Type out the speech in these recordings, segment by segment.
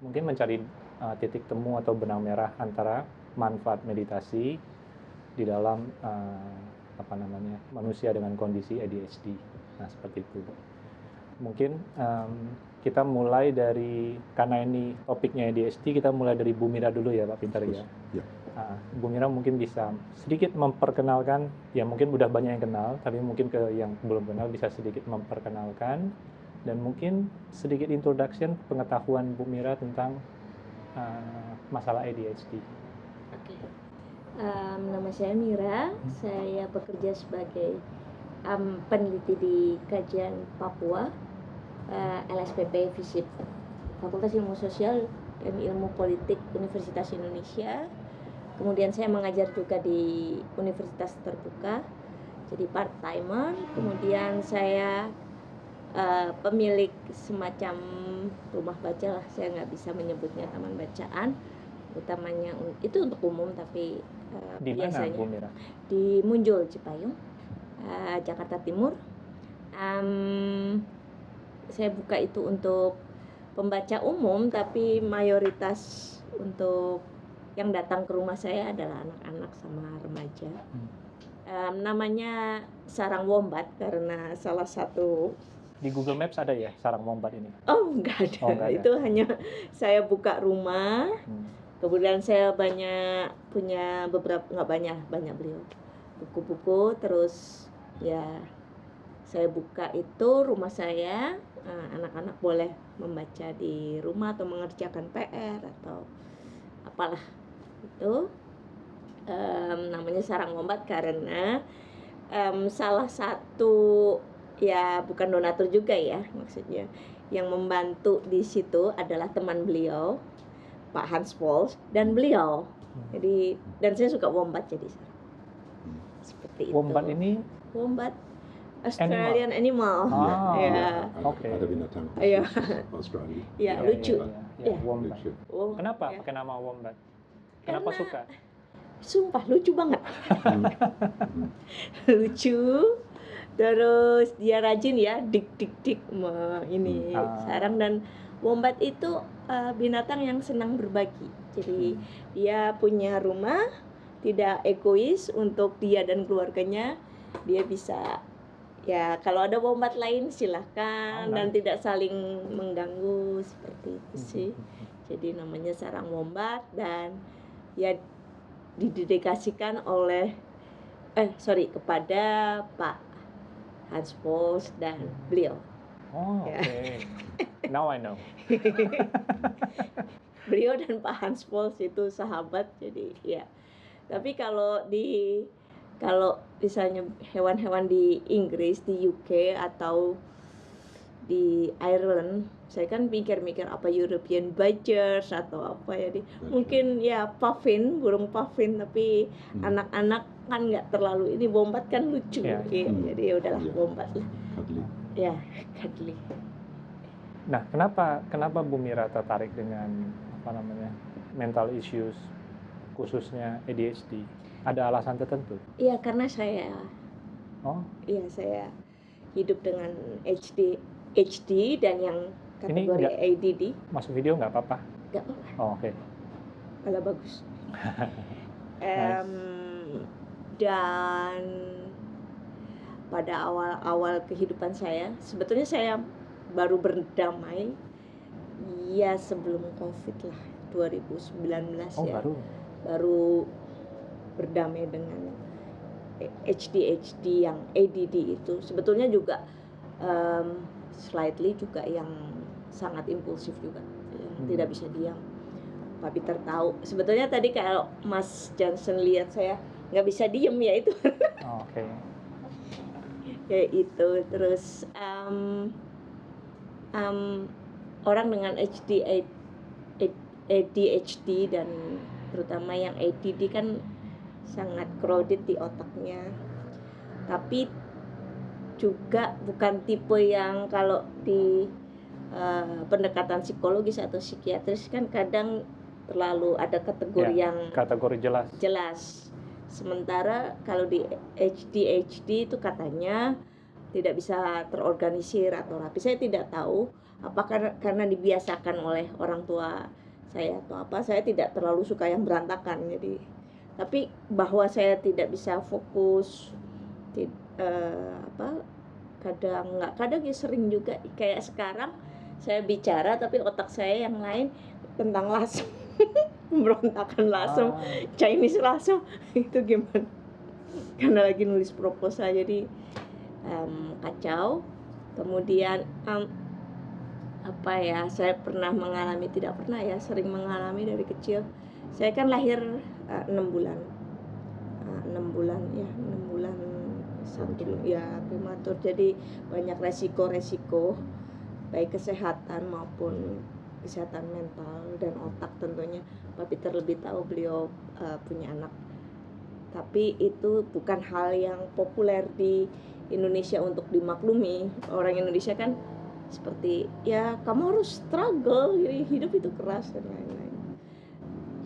mungkin mencari titik temu atau benang merah antara manfaat meditasi di dalam manusia dengan kondisi ADHD. Nah, seperti itu. Mungkin kita mulai dari, karena ini topiknya ADHD, kita mulai dari Bu Mira dulu ya Pak Pintar ya. Bu Mira mungkin bisa sedikit memperkenalkan, ya mungkin udah banyak yang kenal, tapi mungkin ke yang belum kenal bisa sedikit memperkenalkan, dan mungkin sedikit introduction pengetahuan Bu Mira tentang masalah ADHD. Oke. Nama saya Mira, saya bekerja sebagai peneliti di Kajian Papua, LSPP FISIP, Fakultas Ilmu Sosial dan Ilmu Politik Universitas Indonesia. Kemudian saya mengajar juga di Universitas Terbuka, jadi part-timer. Kemudian saya pemilik semacam rumah baca lah, saya nggak bisa menyebutnya taman bacaan, utamanya itu untuk umum, tapi di biasanya mana, Bu Mira? di Munjul, Cipayung, Jakarta Timur. Saya buka itu untuk pembaca umum, tapi mayoritas untuk yang datang ke rumah saya adalah anak-anak sama remaja. Namanya Sarang Wombat karena salah satu. Di Google Maps ada ya Sarang Wombat ini? Oh, nggak ada. Oh, nggak ada. Itu hanya saya buka rumah. Kemudian saya punya beberapa, nggak banyak beliau buku-buku. Terus ya saya buka itu rumah saya, anak-anak boleh membaca di rumah atau mengerjakan PR atau apalah itu. Namanya Sarang Wombat karena salah satu, ya bukan donatur juga ya, maksudnya yang membantu di situ adalah teman beliau, Pak Hans Pols, dan beliau. Jadi, dan saya suka wombat, jadi seperti itu. Wombat ini? Wombat Australian animal. Ya. Oke. Ada binatang Iya. Australia. Ya, lucu. Ya, wombat. Lucu. Kenapa pakai nama wombat? Kenapa suka? Sumpah lucu banget. Lucu. Terus dia rajin ya, dik ini sarang. Dan wombat itu binatang yang senang berbagi. Jadi dia punya rumah, tidak egois untuk dia dan keluarganya. Dia bisa, ya kalau ada wombat lain silahkan, dan tidak saling mengganggu, seperti itu sih. Jadi namanya Sarang Wombat, dan ya didedikasikan kepada Pak Hans Pols dan beliau. Oh, oke. Now I know. Beliau dan Pak Hans Pols itu sahabat, jadi ya. Tapi kalau misalnya hewan-hewan di Inggris, di UK atau di Ireland, saya kan mikir-mikir apa European Badgers atau apa ya, mungkin ya puffin, burung puffin, tapi anak-anak kan nggak terlalu ini. Wombat kan lucu, jadi ya udahlah wombat lah. Ya, cuddly. Nah, kenapa Bu Mira tertarik dengan mental issues, khususnya ADHD? Ada alasan tertentu? Iya, karena saya hidup dengan HD dan yang kategori ADD. Masuk video nggak apa-apa? Nggak apa-apa. Oh, oke. Kalau bagus. Dan pada awal kehidupan saya, sebetulnya saya baru berdamai ya sebelum COVID lah, 2019 ya. Baru berdamai dengan ADHD yang ADD itu. Sebetulnya juga slightly juga yang sangat impulsif juga, yang tidak bisa diam. Pak Peter tahu. Sebetulnya tadi kalau Mas Johnson lihat saya nggak bisa diem, ya itu. Oke. Ya itu. Terus orang dengan ADHD dan terutama yang ADD kan sangat crowded di otaknya. Tapi juga bukan tipe yang kalau di pendekatan psikologis atau psikiatris kan kadang terlalu ada kategori yang kategori jelas. Sementara kalau di ADHD itu katanya tidak bisa terorganisir atau rapi. Saya tidak tahu apakah karena dibiasakan oleh orang tua saya atau apa. Saya tidak terlalu suka yang berantakan. Jadi, tapi bahwa saya tidak bisa fokus, kadang ya sering juga kayak sekarang saya bicara tapi otak saya yang lain tentang lasem. Pemberontakan lasem, Chinese lasem itu gimana? Karena lagi nulis proposal jadi kacau. Kemudian saya pernah mengalami, tidak pernah ya, sering mengalami dari kecil. Saya kan lahir 6 bulan 1 ya prematur, jadi banyak resiko baik kesehatan maupun kesehatan mental dan otak tentunya. Pak Peter lebih tahu, beliau punya anak. Tapi itu bukan hal yang populer di Indonesia untuk dimaklumi. Orang Indonesia kan seperti ya kamu harus struggle, hidup itu keras dan lain-lain.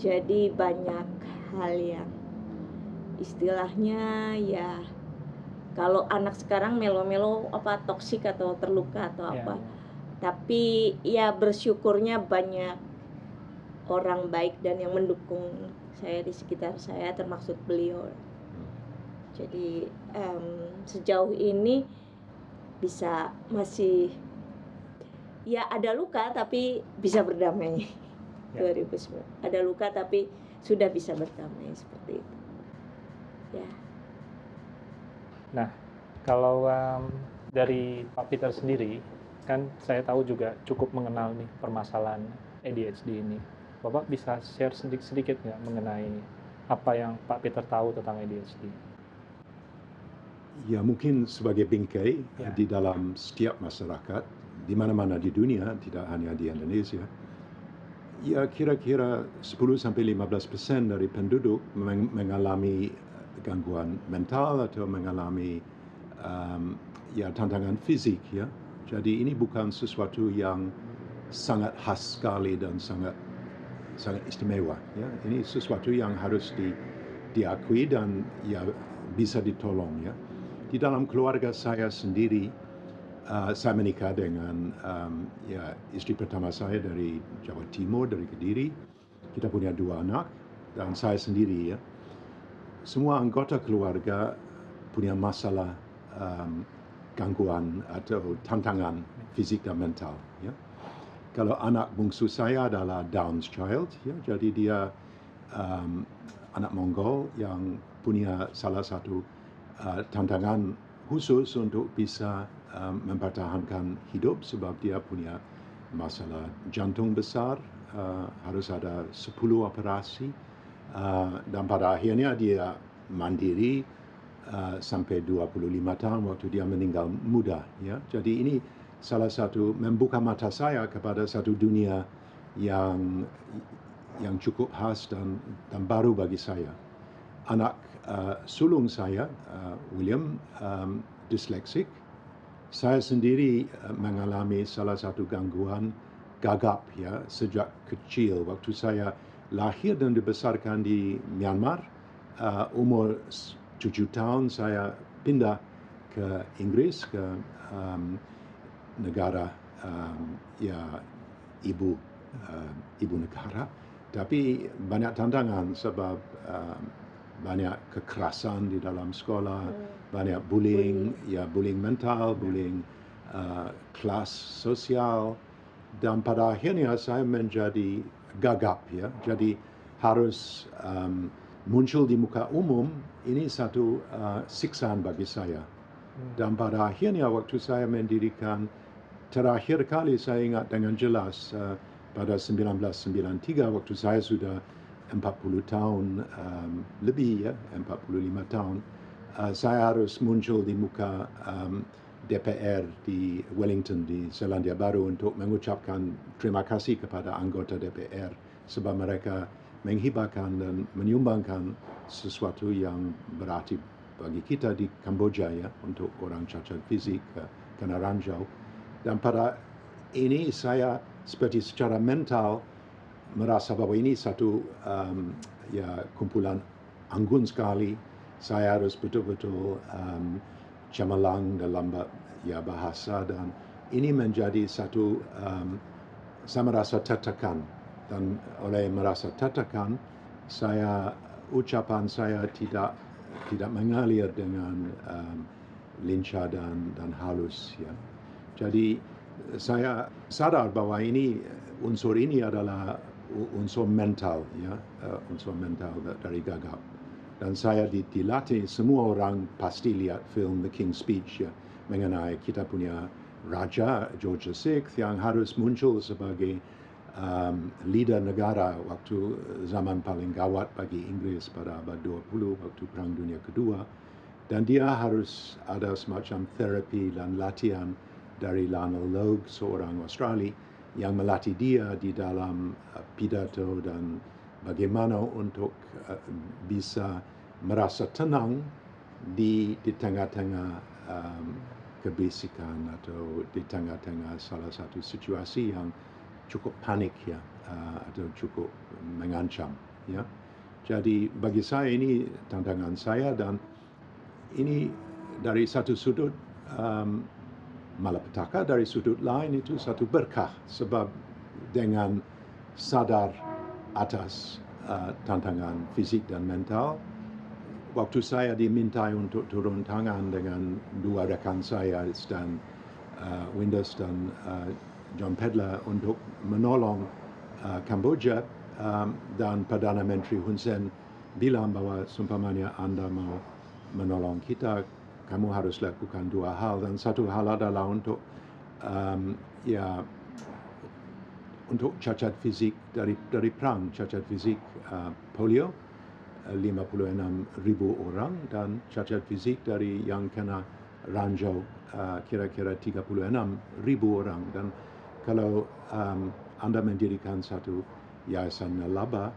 Jadi banyak hal yang istilahnya ya kalau anak sekarang melo-melo toksik atau terluka atau apa. Tapi ya bersyukurnya banyak orang baik dan yang mendukung saya di sekitar saya, termasuk beliau. Jadi sejauh ini masih ya ada luka tapi bisa berdamai. 2009 ada luka tapi sudah bisa berdamai, seperti itu ya. Nah, kalau dari Pak Peter sendiri, kan saya tahu juga cukup mengenal nih permasalahan ADHD ini. Bapak bisa share sedikit nggak mengenai apa yang Pak Peter tahu tentang ADHD? Ya, mungkin sebagai bingkai di dalam setiap masyarakat, di mana-mana di dunia, tidak hanya di Indonesia, ya kira-kira 10-15% dari penduduk mengalami gangguan mental atau mengalami tantangan fisik ya. Jadi ini bukan sesuatu yang sangat khas sekali dan sangat istimewa ya. Ini sesuatu yang harus diakui dan ya bisa ditolong ya. Di dalam keluarga saya sendiri, saya menikah dengan istri pertama saya dari Jawa Timur, dari Kediri. Kita punya 2 anak dan saya sendiri ya. Semua anggota keluarga punya masalah gangguan atau tantangan fisik dan mental ya. Kalau anak bungsu saya adalah Down's Child ya, jadi dia anak Mongol yang punya salah satu tantangan khusus untuk bisa mempertahankan hidup sebab dia punya masalah jantung besar, harus ada 10 operasi dan pada akhirnya dia mandiri sampai 25 tahun waktu dia meninggal muda ya. Jadi ini salah satu membuka mata saya kepada satu dunia yang cukup khas dan baru bagi saya. Anak sulung saya, William, disleksik. Saya sendiri mengalami salah satu gangguan gagap ya sejak kecil. Waktu saya lahir dan dibesarkan di Myanmar, umur 7 tahun saya pindah ke Inggris, ke negara ibu negara. Tapi banyak tantangan sebab banyak kekerasan di dalam sekolah, banyak bullying mental, bullying kelas sosial, dan pada akhirnya saya menjadi gagap ya. Jadi harus muncul di muka umum, ini satu siksaan bagi saya. Dan pada akhirnya waktu saya mendirikan, terakhir kali saya ingat dengan jelas pada 1993 waktu saya sudah 40 tahun lebih ya, 45 tahun, saya harus muncul di muka DPR di Wellington di Selandia Baru untuk mengucapkan terima kasih kepada anggota DPR sebab mereka menghibahkan dan menyumbangkan sesuatu yang berarti bagi kita di Kamboja ya, untuk orang cacat fisik kena ranjau. Dan pada ini saya seperti secara mental merasa bahwa ini satu kumpulan anggun sekali. Saya harus betul-betul cemerlang dalam bahasa, dan ini menjadi satu saya merasa tertekan, dan oleh merasa tertekan ucapan saya tidak mengalir dengan lincah dan halus, ya. Jadi saya sadar bahwa unsur ini adalah unsur mental, ya, unsur mental dari gagap. Dan saya dilatih, semua orang pasti lihat film The King's Speech, ya, mengenai kita punya Raja George VI yang harus muncul sebagai leader negara waktu zaman paling gawat bagi Inggris pada abad 20 waktu Perang Dunia Kedua. Dan dia harus ada semacam terapi dan latihan dari Lionel Logue, seorang Australia, yang melatih dia di dalam pidato dan bagaimana untuk bisa merasa tenang di tengah-tengah keberisikan atau di tengah-tengah salah satu situasi yang cukup panik, ya, atau cukup mengancam, ya. Jadi bagi saya ini tantangan saya, dan ini dari satu sudut malapetaka, dari sudut lain itu satu berkah, sebab dengan sadar atas tantangan fisik dan mental, waktu saya diminta untuk turun tangan dengan dua rekan saya, Stan Windus dan John Pedler, untuk menolong Kamboja, dan Perdana Menteri Hun Sen bilang bahwa seumpamanya Anda mau menolong kita, kamu harus lakukan dua hal, dan satu hal adalah untuk untuk cacat fisik dari perang, cacat fisik polio 56,000 orang, dan cacat fisik dari yang kena ranjau kira-kira 36,000 orang. Dan kalau Anda mendirikan satu yayasan laba,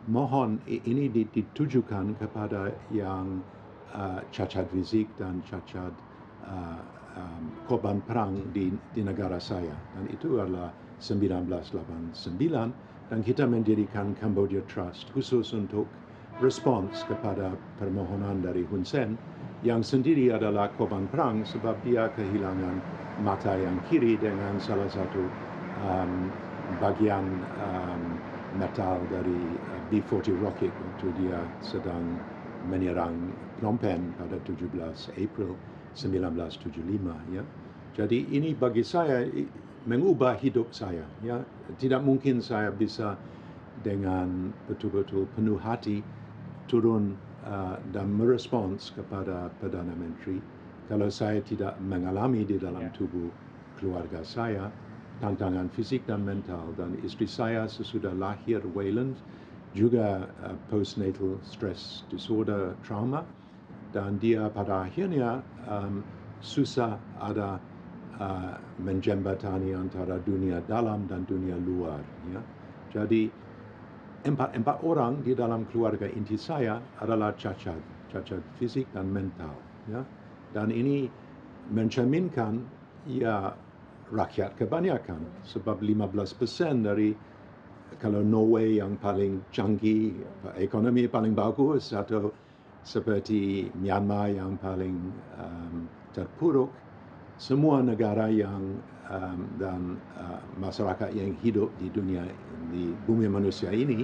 mohon ini ditujukan kepada yang cacat fisik dan cacat korban perang di negara saya. Dan itu adalah 1989, dan kita mendirikan Cambodia Trust khusus untuk respons kepada permohonan dari Hun Sen, yang sendiri adalah korban perang sebab dia kehilangan mata yang kiri dengan salah satu bagian metal dari B-40 rocket waktu dia sedang menyerang Phnom Penh pada 17 April 1975, ya. Jadi ini bagi saya mengubah hidup saya, ya. Tidak mungkin saya bisa dengan betul-betul penuh hati turun dan merespons kepada Perdana Menteri kalau saya tidak mengalami di dalam tubuh keluarga saya tantangan fisik dan mental. Dan istri saya sesudah lahir Wayland juga postnatal stress disorder trauma, dan dia pada akhirnya susah ada menjembatani antara dunia dalam dan dunia luar, ya. Jadi empat orang di dalam keluarga inti saya adalah cacat fisik dan mental, ya. Dan ini mencerminkan, ya, rakyat kebanyakan, sebab 15% dari, kalau Norway yang paling canggih, ekonomi paling bagus, atau seperti Myanmar yang paling terpuruk, semua negara yang dan masyarakat yang hidup di dunia, di bumi manusia ini,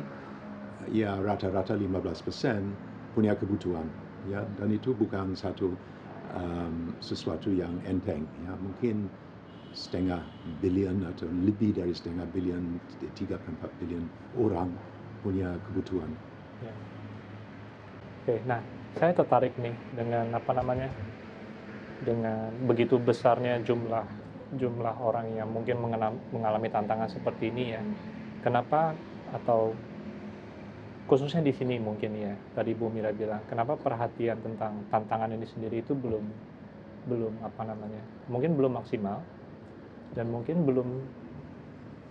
ya rata-rata 15% punya kebutuhan, ya. Dan itu bukan sesuatu yang enteng, ya. Mungkin setengah bilion atau lebih dari setengah bilion, 3,4 bilion orang punya kebutuhan. Ya. Oke, nah saya tertarik nih dengan dengan begitu besarnya jumlah orang yang mungkin mengalami tantangan seperti ini, ya. Kenapa, atau khususnya di sini mungkin, ya, tadi Bu Mira bilang, kenapa perhatian tentang tantangan ini sendiri itu belum mungkin belum maksimal, dan mungkin belum,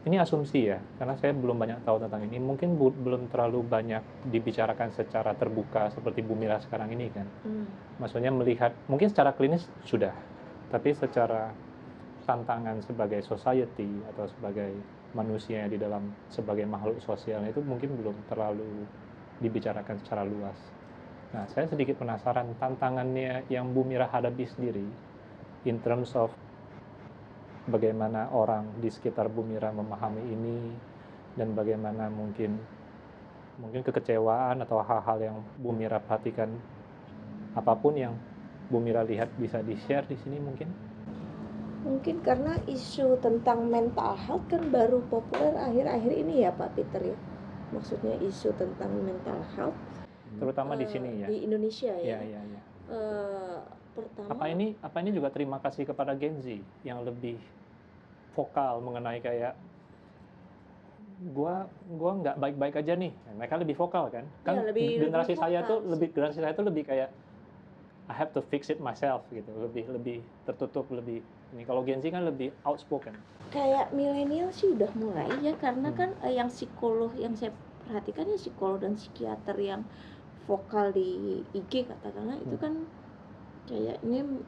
ini asumsi, ya, karena saya belum banyak tahu tentang ini, mungkin belum terlalu banyak dibicarakan secara terbuka seperti Bu Mira sekarang ini, kan. Maksudnya melihat, mungkin secara klinis sudah, tapi secara tantangan sebagai society atau sebagai manusia di dalam, sebagai makhluk sosial, itu mungkin belum terlalu dibicarakan secara luas. Nah, saya sedikit penasaran tantangannya yang Bu Mira hadapi sendiri in terms of bagaimana orang di sekitar Bu Mira memahami ini dan bagaimana mungkin kekecewaan atau hal-hal yang Bu Mira perhatikan, apapun yang Bu Mira lihat bisa di-share di sini mungkin? Mungkin karena isu tentang mental health kan baru populer akhir-akhir ini ya Pak Peter ya. Maksudnya isu tentang mental health Terutama di sini ya. Di Indonesia ya. Iya. Pertama Apa ini juga terima kasih kepada Gen Z yang lebih vokal mengenai kayak gua nggak baik-baik aja nih. Mereka lebih vokal kan? Kan generasi saya tuh lebih kayak I have to fix it myself gitu, lebih tertutup, lebih ini. Kalau Gen Z kan lebih outspoken. Kayak milenial sih udah mulai ya, karena kan yang psikolog yang saya perhatikan ya psikolog dan psikiater yang vokal di IG katakanlah itu kan kayak ini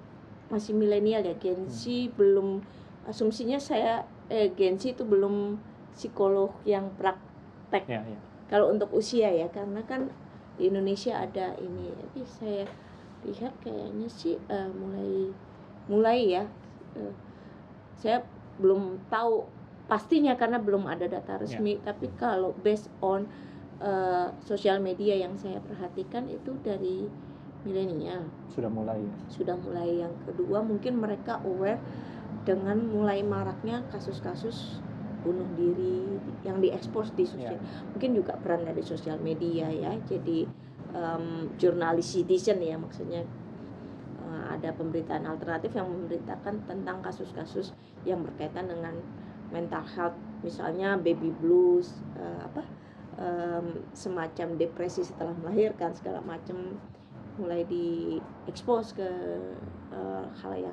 masih milenial ya. Gen Z belum, asumsinya saya Gen Z itu belum psikolog yang praktek. Ya. Kalau untuk usia ya, karena kan di Indonesia ada ini, tapi saya lihat kayaknya sih mulai ya. Saya belum tahu pastinya karena belum ada data resmi, tapi kalau based on sosial media yang saya perhatikan itu dari milenial Sudah mulai. Yang kedua mungkin mereka aware dengan mulai maraknya kasus-kasus bunuh diri yang diekspos di sosial. Mungkin juga peran dari sosial media ya. Jadi jurnalis citizen ya, maksudnya ada pemberitaan alternatif yang memberitakan tentang kasus-kasus yang berkaitan dengan mental health, misalnya baby blues, semacam depresi setelah melahirkan, segala macam mulai diekspos ke khalayak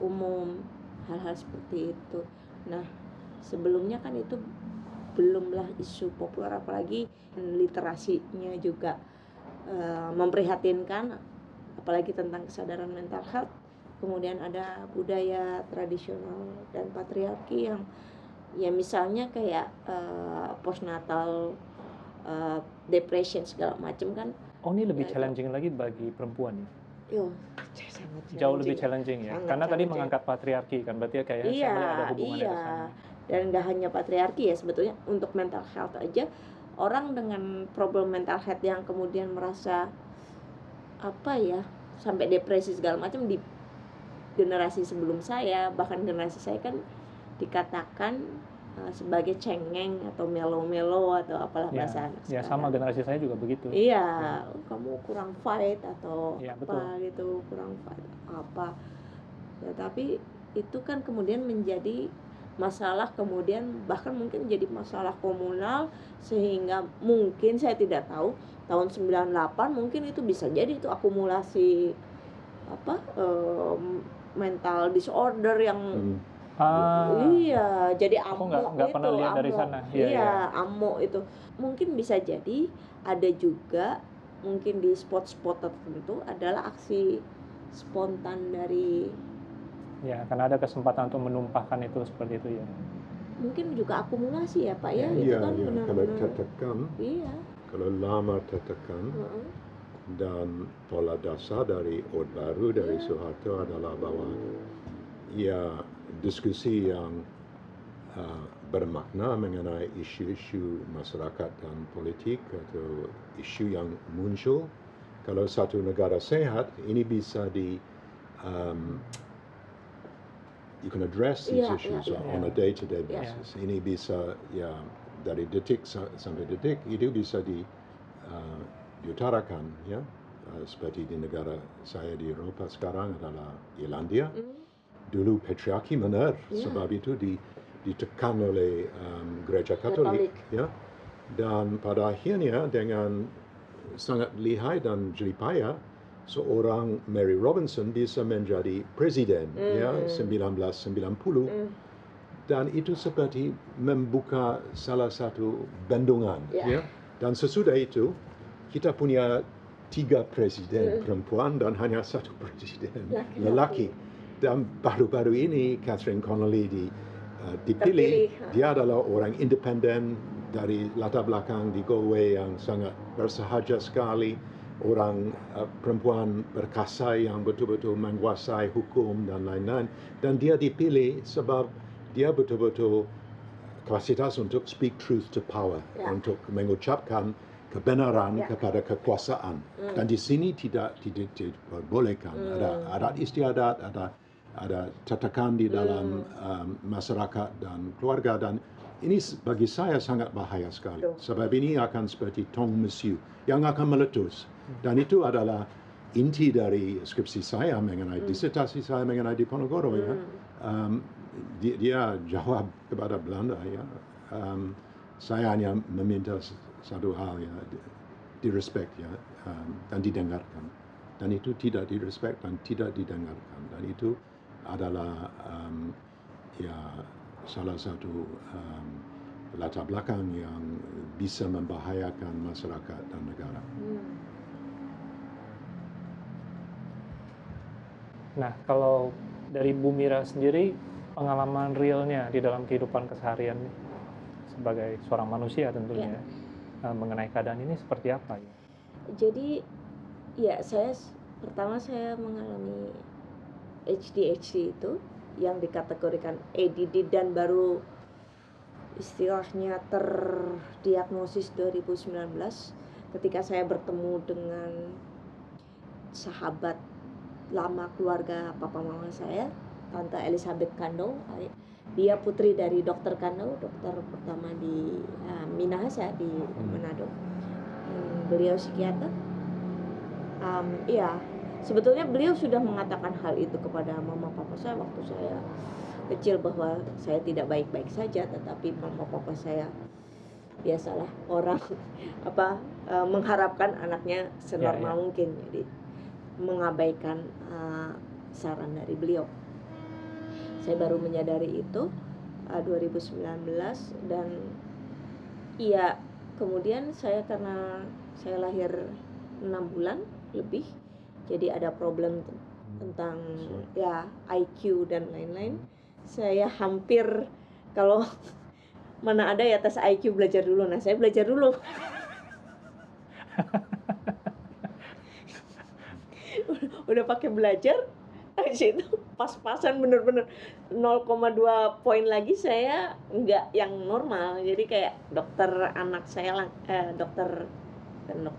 umum, hal-hal seperti itu. Nah, sebelumnya kan itu belumlah isu populer, apalagi literasinya juga memprihatinkan, apalagi tentang kesadaran mental health. Kemudian ada budaya tradisional dan patriarki yang ya misalnya kayak postnatal depression segala macam kan. Oh, ini lebih challenging lagi bagi perempuan ya? Sangat jauh lebih challenging ya, karena tadi mengangkat patriarki kan, berarti kayak ada hubungannya ke sana. Dan nggak hanya patriarki ya, sebetulnya untuk mental health aja, orang dengan problem mental health yang kemudian merasa sampai depresi segala macam, di generasi sebelum saya, bahkan generasi saya kan dikatakan sebagai cengeng atau melo-melo atau apalah bahasa anak sekarang. Sama generasi saya juga begitu. Kamu kurang fight atau betul. Gitu, kurang fight apa. Ya, tapi itu kan kemudian menjadi masalah, kemudian bahkan mungkin jadi masalah komunal, sehingga mungkin saya tidak tahu tahun 98 mungkin itu bisa jadi itu akumulasi mental disorder yang jadi amok. Aku nggak pernah lihat dari sana. Amok itu mungkin bisa jadi. Ada juga mungkin di spot-spot tertentu adalah aksi spontan dari karena ada kesempatan untuk menumpahkan itu seperti itu ya. Mungkin juga akumulasi ya Pak ya. Kalau tertekan, kalau lama tertekan, dan pola dasar dari Orde Baru dari Soeharto adalah bahwa diskusi yang bermakna mengenai isu-isu masyarakat dan politik atau isu yang muncul. Kalau satu negara sehat, ini bisa you can address these issues on a day-to-day basis. Ini bisa dari detik sampai detik itu bisa diutarakan ya. Seperti di negara saya di Eropa sekarang adalah Irlandia. Dulu patriarki benar, sebab itu ditekan oleh gereja Katolik ya. Dan pada akhirnya dengan sangat lihai dan jeripaya, seorang Mary Robinson bisa menjadi presiden 1990. Dan itu seperti membuka salah satu bendungan ya. Dan sesudah itu kita punya 3 presiden perempuan dan hanya 1 presiden lelaki. Dan baru-baru ini Catherine Connolly dipilih. Dia adalah orang independen dari latar belakang di Galway yang sangat bersahaja sekali. orang perempuan berkasa yang betul-betul menguasai hukum dan lain-lain, dan dia dipilih sebab dia betul-betul kapasitas untuk speak truth to power, untuk mengucapkan kebenaran kepada kekuasaan. Dan di sini tidak diperbolehkan. Ada adat istiadat, ada tatakan di dalam masyarakat dan keluarga, dan ini bagi saya sangat bahaya sekali. Sebab ini akan seperti tong mesiu yang akan meletus. Dan itu adalah inti dari skripsi saya mengenai disertasi saya mengenai Diponegoro. Ya. Dia jawab kepada Belanda. Ya. Saya hanya meminta satu hal, ya, direspect, ya, dan didengarkan. Dan itu tidak direspect dan tidak didengarkan. Dan itu adalah ya salah satu latar belakang yang bisa membahayakan masyarakat dan negara. Nah, kalau dari Bu Mira sendiri, pengalaman realnya di dalam kehidupan keseharian sebagai seorang manusia tentunya, mengenai keadaan ini seperti apa ya? Jadi ya pertama saya mengalami ADHD itu yang dikategorikan ADD dan baru istilahnya terdiagnosis 2019 ketika saya bertemu dengan sahabat lama keluarga papa mama saya, Tante Elizabeth Kando. Dia putri dari Dokter Kando, dokter pertama di Minahasa di Manado. Beliau psikiater. Iya, sebetulnya beliau sudah mengatakan hal itu kepada mama papa saya waktu saya kecil bahwa saya tidak baik-baik saja, tetapi mama papa saya biasalah orang mengharapkan anaknya senormal mungkin, jadi mengabaikan saran dari beliau. Saya baru menyadari itu 2019 dan iya, kemudian karena saya lahir 6 bulan lebih, jadi ada problem tentang ya IQ dan lain-lain. Saya hampir, kalau mana ada ya tes IQ belajar dulu, nah saya belajar dulu. Udah pakai belajar, itu pas-pasan bener-bener 0,2 poin lagi saya nggak yang normal. Jadi kayak dokter anak saya, dokter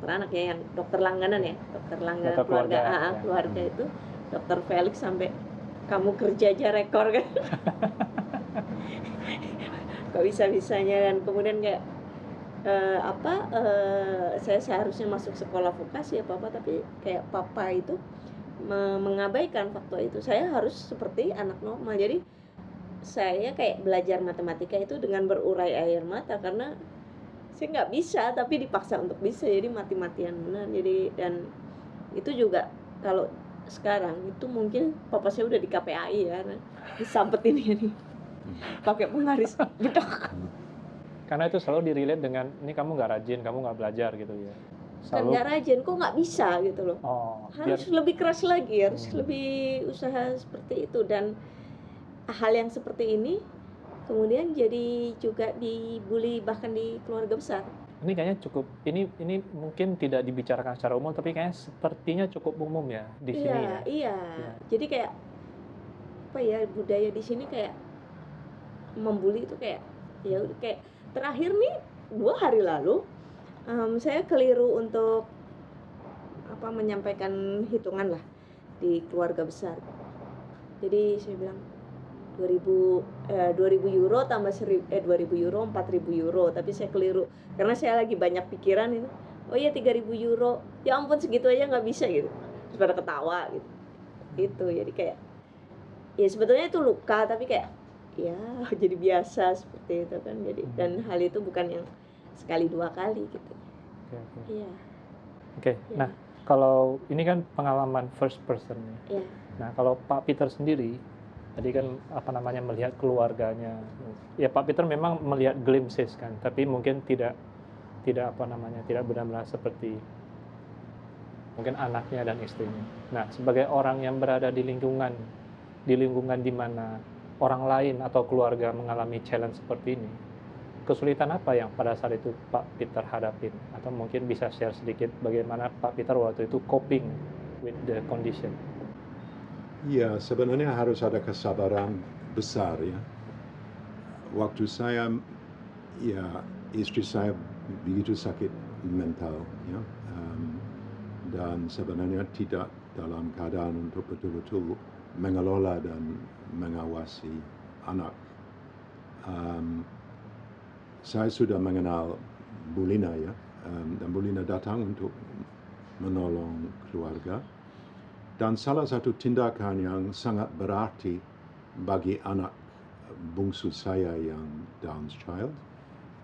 anak ya, yang dokter langganan ya, dokter langganan keluarga itu, dokter Felix sampai kamu kerja aja rekor kan. Kok bisa-bisanya, dan kemudian kayak saya seharusnya masuk sekolah vokasi ya papa, tapi kayak papa itu mengabaikan faktor itu. Saya harus seperti anak normal, jadi saya kayak belajar matematika itu dengan berurai air mata karena saya nggak bisa tapi dipaksa untuk bisa, jadi mati-matian benar. Jadi dan itu juga kalau sekarang itu mungkin papa saya udah di KPAI ya, disambet ini pakai penggaris bedak. Karena itu selalu direlate dengan ini kamu nggak rajin, kamu nggak belajar gitu ya. Kan nggak rajin, kok nggak bisa gitu loh. Harus lebih keras lagi, harus lebih usaha seperti itu. Dan hal yang seperti ini kemudian jadi juga dibully bahkan di keluarga besar. Ini kayaknya cukup, ini mungkin tidak dibicarakan secara umum, tapi kayaknya sepertinya cukup umum ya di sini ya. Iya. Jadi kayak apa ya, budaya di sini kayak membuli itu kayak ya udah, kayak terakhir nih 2 hari lalu saya keliru untuk menyampaikan hitungan lah di keluarga besar. Jadi saya bilang 2000 euro tambah 2000 euro 4000 euro, tapi saya keliru karena saya lagi banyak pikiran itu. Oh iya 3000 euro, ya ampun segitu aja nggak bisa gitu. Terus pada ketawa gitu. Itu jadi kayak ya sebetulnya itu luka, tapi kayak ya jadi biasa seperti itu kan. Jadi dan hal itu bukan yang sekali 2 kali gitu. Iya. Oke. Nah, kalau ini kan pengalaman first person ya. Nah, kalau Pak Peter sendiri tadi kan melihat keluarganya. Ya Pak Peter memang melihat glimpses kan, tapi mungkin tidak benar-benar seperti mungkin anaknya dan istrinya. Nah, sebagai orang yang berada di lingkungan di mana orang lain atau keluarga mengalami challenge seperti ini, kesulitan apa yang pada saat itu Pak Peter hadapin? Atau mungkin bisa share sedikit bagaimana Pak Peter waktu itu coping with the condition? Ya, sebenarnya harus ada kesabaran besar ya. Waktu saya, ya istri saya begitu sakit mental ya, dan sebenarnya tidak dalam keadaan untuk betul-betul mengelola dan mengawasi anak. Saya sudah mengenal Bu Lina ya, dan Bu Lina datang untuk menolong keluarga. Dan salah satu tindakan yang sangat berarti bagi anak bungsu saya yang Down's Child,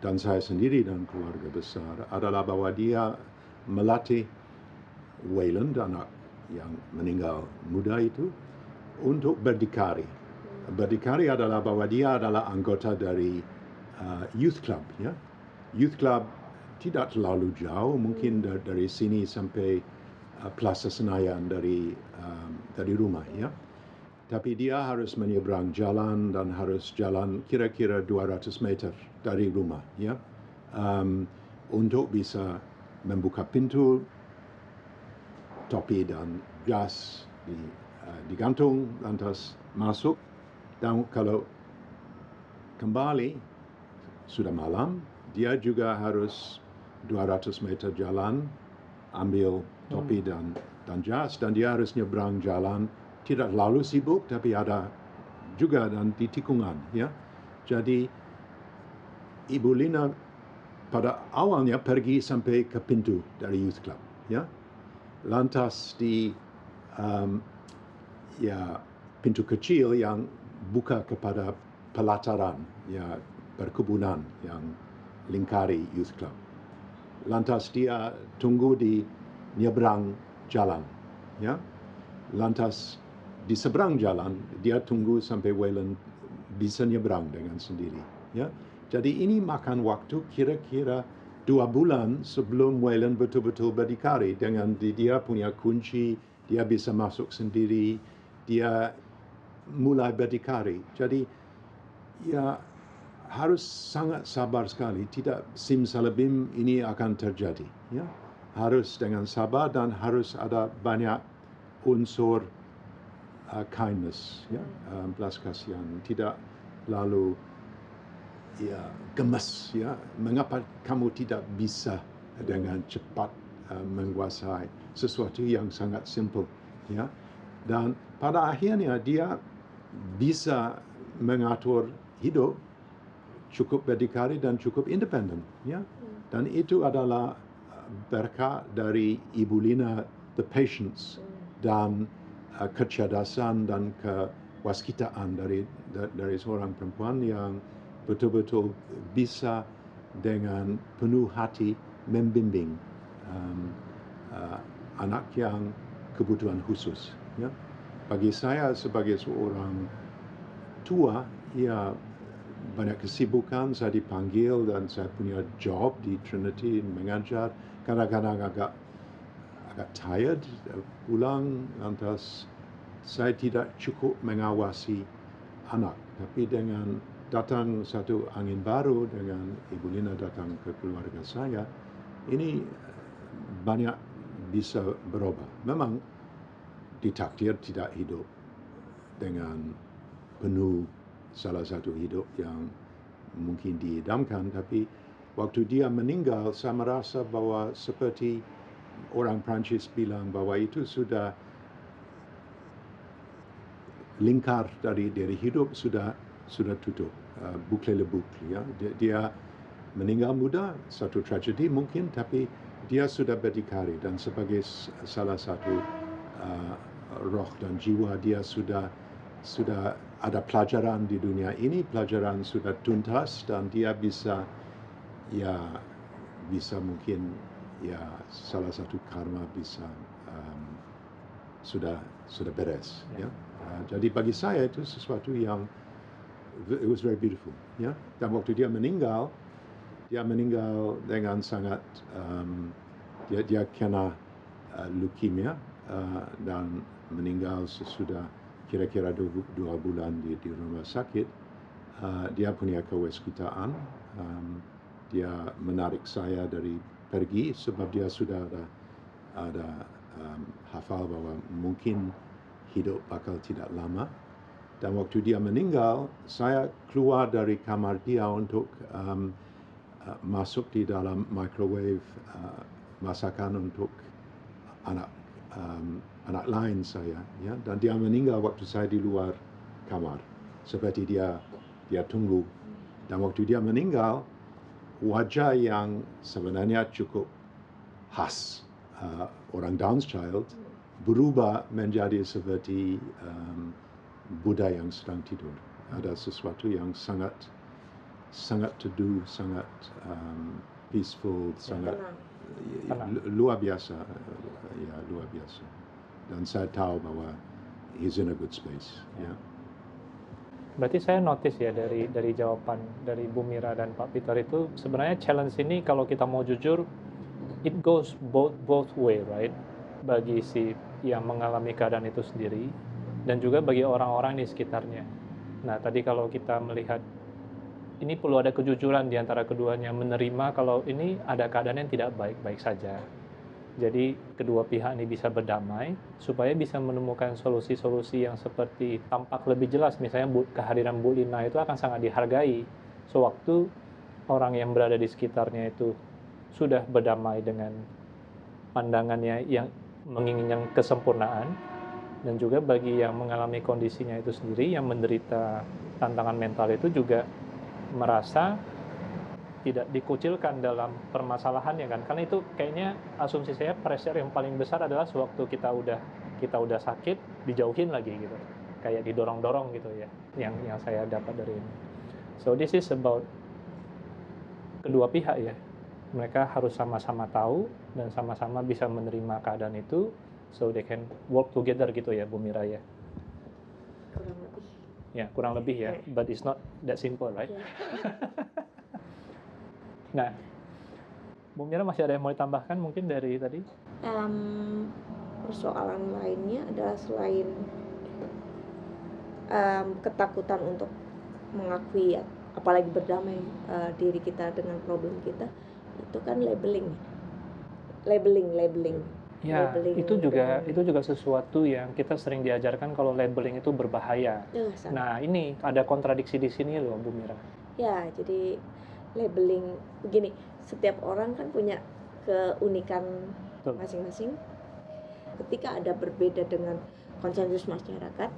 dan saya sendiri dan keluarga besar, adalah bahwa dia melatih Wayland, anak yang meninggal muda itu, untuk berdikari. Berdikari adalah bahwa dia adalah anggota dari youth club ya. Youth club tidak terlalu jauh, mungkin dari sini sampai Plaza Senayan dari rumah ya. Tapi dia harus menyeberang jalan dan harus jalan kira-kira 200 meter dari rumah ya, untuk bisa membuka pintu, topi dan jas digantung, lantas masuk. Dan kalau kembali sudah malam, dia juga harus 200 meter jalan, ambil topi dan jas, dan dia harus nyebrang jalan, tidak lalu sibuk, tapi ada juga dan di tikungan ya. Jadi Ibu Lina pada awalnya pergi sampai ke pintu dari youth club ya, lantas di ya pintu kecil yang buka kepada pelataran ya, perkebunan yang lingkari youth club. Lantas dia tunggu di nyebrang jalan ya. Lantas di seberang jalan dia tunggu sampai Wayland bisa nyebrang dengan sendiri ya. Jadi ini makan waktu kira-kira 2 bulan sebelum Wayland betul-betul berdikari. Dengan dia punya kunci, dia bisa masuk sendiri, dia mulai berdikari. Jadi ya harus sangat sabar sekali, tidak simsalabim ini akan terjadi ya. Harus dengan sabar dan harus ada banyak unsur kindness ya, belas kasihan, tidak lalu ya gemes ya, mengapa kamu tidak bisa dengan cepat menguasai sesuatu yang sangat simple ya. Dan pada akhirnya dia bisa mengatur hidup cukup berdikari dan cukup independen ya. Dan itu adalah berkat dari Ibu Lina, the patience dan kecerdasan dan kewaskitaan dari seorang perempuan yang betul-betul bisa dengan penuh hati membimbing anak yang kebutuhan khusus ya. Bagi saya sebagai seorang tua ya, banyak kesibukan, saya dipanggil dan saya punya job di Trinity mengajar, kadang-kadang agak tired pulang, lantas saya tidak cukup mengawasi anak. Tapi dengan datang satu angin baru, dengan Ibu Lina datang ke keluarga saya, ini banyak bisa berubah. Memang ditakdir tidak hidup dengan penuh salah satu hidup yang mungkin diidamkan, tapi waktu dia meninggal saya merasa bahwa seperti orang Prancis bilang bahwa itu sudah lingkar dari hidup sudah tutup, boucle le boucle ya. Dia meninggal muda, satu tragedi mungkin, tapi dia sudah berdikari dan sebagai salah satu roh dan jiwa dia sudah ada pelajaran di dunia ini, pelajaran sudah tuntas dan dia bisa mungkin ya salah satu karma bisa sudah beres ya. Jadi bagi saya itu sesuatu yang it was very beautiful ya. Dan waktu dia meninggal dengan sangat dia kena leukemia dan meninggal sesudah kira-kira 2 bulan di rumah sakit. Dia punya kewaskitaan Dia menarik saya dari pergi sebab dia sudah ada hafal bahwa mungkin hidup bakal tidak lama. Dan waktu dia meninggal, saya keluar dari kamar dia untuk masuk di dalam microwave masakan untuk anak lain saya, ya. Dan dia meninggal waktu saya di luar kamar, seperti dia tunggu. Dan waktu dia meninggal, wajah yang sebenarnya cukup khas orang Down's Child berubah menjadi seperti Buddha yang sedang tidur. Ada sesuatu yang sangat teduh, sangat peaceful, sangat luar biasa, ya luar biasa. Dan saya tahu bahwa he's in a good space. Ya. Berarti saya notice ya dari jawaban dari Bu Mira dan Pak Peter itu sebenarnya challenge ini kalau kita mau jujur, it goes both way, right? Bagi si yang mengalami keadaan itu sendiri dan juga bagi orang-orang di sekitarnya. Nah, tadi kalau kita melihat ini perlu ada kejujuran di antara keduanya, menerima kalau ini ada keadaan yang tidak baik-baik saja. Jadi kedua pihak ini bisa berdamai supaya bisa menemukan solusi-solusi yang seperti tampak lebih jelas. Misalnya kehadiran Bu Lina itu akan sangat dihargai sewaktu orang yang berada di sekitarnya itu sudah berdamai dengan pandangannya yang menginginkan kesempurnaan, dan juga bagi yang mengalami kondisinya itu sendiri yang menderita tantangan mental itu juga merasa tidak dikucilkan dalam permasalahannya kan, karena itu kayaknya asumsi saya pressure yang paling besar adalah sewaktu kita udah sakit dijauhin lagi gitu, kayak didorong-dorong gitu ya, yang saya dapat dari ini. So this is about kedua pihak ya, mereka harus sama-sama tahu dan sama-sama bisa menerima keadaan itu, so they can work together gitu ya Bu Mira ya. Kurang lebih ya, but it's not that simple, right? Nah, Bu Mira masih ada yang mau ditambahkan mungkin dari tadi? Persoalan lainnya adalah selain ketakutan untuk mengakui, apalagi berdamai diri kita dengan problem kita, itu kan labeling. Ya, labeling itu juga sesuatu yang kita sering diajarkan kalau labeling itu berbahaya. Nah, ini ada kontradiksi di sini loh, Bu Mira. Ya, jadi labeling begini, setiap orang kan punya keunikan masing-masing. Ketika ada berbeda dengan konsensus masyarakat,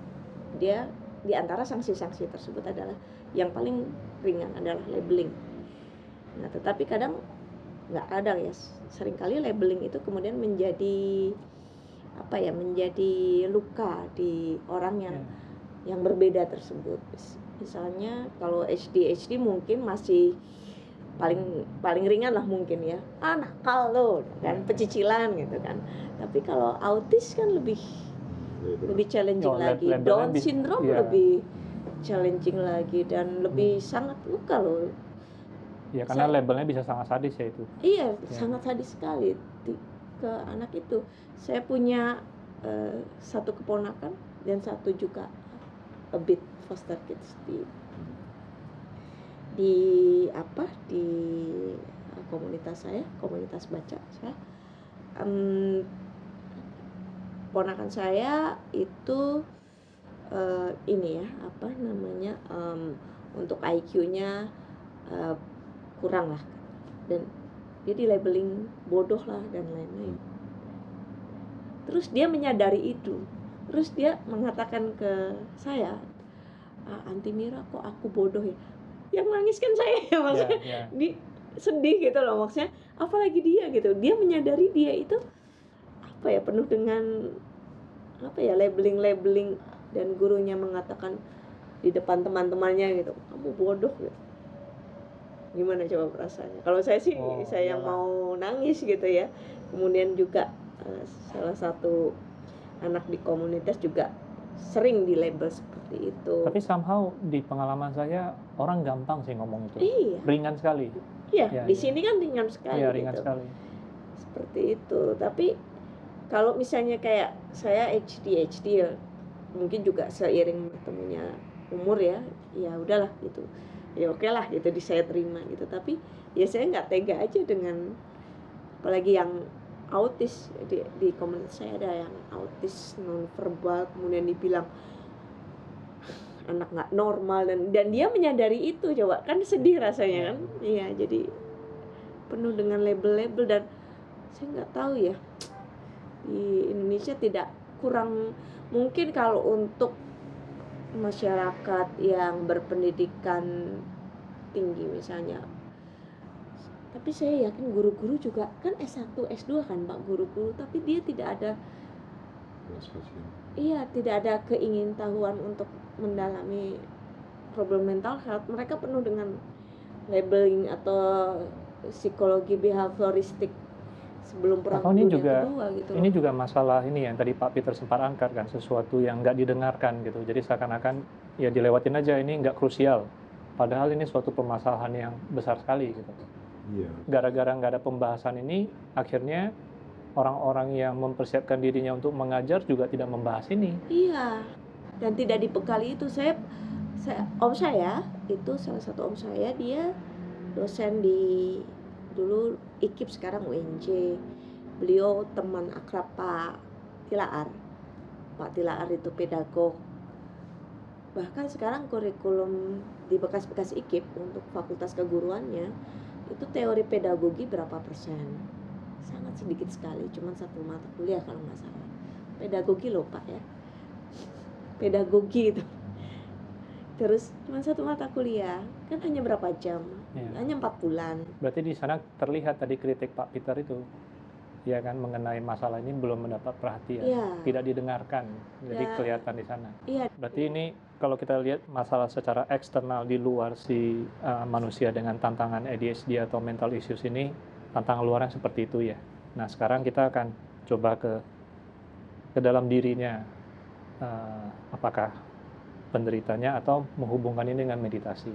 dia di antara sanksi-sanksi tersebut adalah yang paling ringan adalah labeling. Nah, tetapi kadang nggak kadang ya, seringkali labeling itu kemudian menjadi menjadi luka di orang yang berbeda tersebut. Misalnya kalau ADHD mungkin masih paling ringan lah mungkin ya, nakal lo kan, pecicilan gitu kan. Tapi kalau autis kan lebih challenging lagi, Down syndrome lebih challenging lagi dan lebih sangat luka loh. Ya karena labelnya bisa sangat sadis ya itu. Iya, sangat sadis sekali ke anak itu. Saya punya satu keponakan dan satu juga a bit foster kids di komunitas saya, komunitas baca saya. Ponakan saya itu untuk IQ-nya kurang lah, dan dia di labeling bodoh lah dan lain-lain. Terus dia menyadari itu, terus dia mengatakan ke saya, Anti Mira, kok aku bodoh ya? Yang nangis kan saya ya, maksudnya sedih gitu loh, maksudnya apalagi dia gitu, dia menyadari dia itu penuh dengan labeling, dan gurunya mengatakan di depan teman-temannya gitu, kamu bodoh gitu. Gimana coba perasaannya? Kalau saya sih saya yang mau nangis gitu ya. Kemudian juga salah satu anak di komunitas juga sering di label seperti itu. Tapi somehow di pengalaman saya orang gampang sih ngomong itu. Iya. Ringan sekali. Iya, di sini kan ringan sekali. Iya, ringan gitu. Sekali. Seperti itu. Tapi kalau misalnya kayak saya ADHD ya, mungkin juga seiring bertemunya umur ya udahlah gitu. ya oke lah gitu saya terima gitu. Tapi ya saya nggak tega aja dengan apalagi yang autis. Di komunitas saya ada yang autis nonverbal, kemudian dibilang anak nggak normal, dan dia menyadari itu. Coba kan sedih rasanya kan. Iya, jadi penuh dengan label-label, dan saya nggak tahu ya, di Indonesia tidak kurang mungkin kalau untuk masyarakat yang berpendidikan tinggi misalnya. Tapi saya yakin guru-guru juga kan S1, S2 kan Pak, guru-guru, tapi dia tidak ada tidak ada keingintahuan untuk mendalami problem mental health. Mereka penuh dengan labeling atau psikologi behavioristik sebelum perang dunia kedua gitu. Ini juga masalah ini yang tadi Pak Peter sempat angkat kan, sesuatu yang nggak didengarkan gitu. Jadi seakan-akan ya dilewatin aja, ini nggak krusial. Padahal ini suatu permasalahan yang besar sekali gitu. Gara-gara nggak ada pembahasan ini, akhirnya orang-orang yang mempersiapkan dirinya untuk mengajar juga tidak membahas ini. Iya, dan tidak dibekali itu. Om saya itu salah satu om saya, dia dosen di dulu IKIP, sekarang UNJ. Beliau teman akrab Pak Tilaar. Pak Tilaar itu pedagog. Bahkan sekarang kurikulum di bekas-bekas IKIP untuk fakultas keguruannya itu teori pedagogi berapa persen? Sangat sedikit sekali, cuma 1 mata kuliah kalau nggak salah. Pedagogi loh Pak ya, pedagogi itu. Terus cuma 1 mata kuliah, kan hanya berapa jam? Hanya 4 bulan. Berarti di sana terlihat tadi kritik Pak Peter itu, ya kan, mengenai masalah ini belum mendapat perhatian, tidak didengarkan, jadi kelihatan di sana. Berarti ini kalau kita lihat masalah secara eksternal di luar si manusia dengan tantangan ADHD atau mental issues ini, tantangan luarnya seperti itu ya. Nah sekarang kita akan coba ke dalam dirinya, apakah penderitanya atau menghubungkan ini dengan meditasi.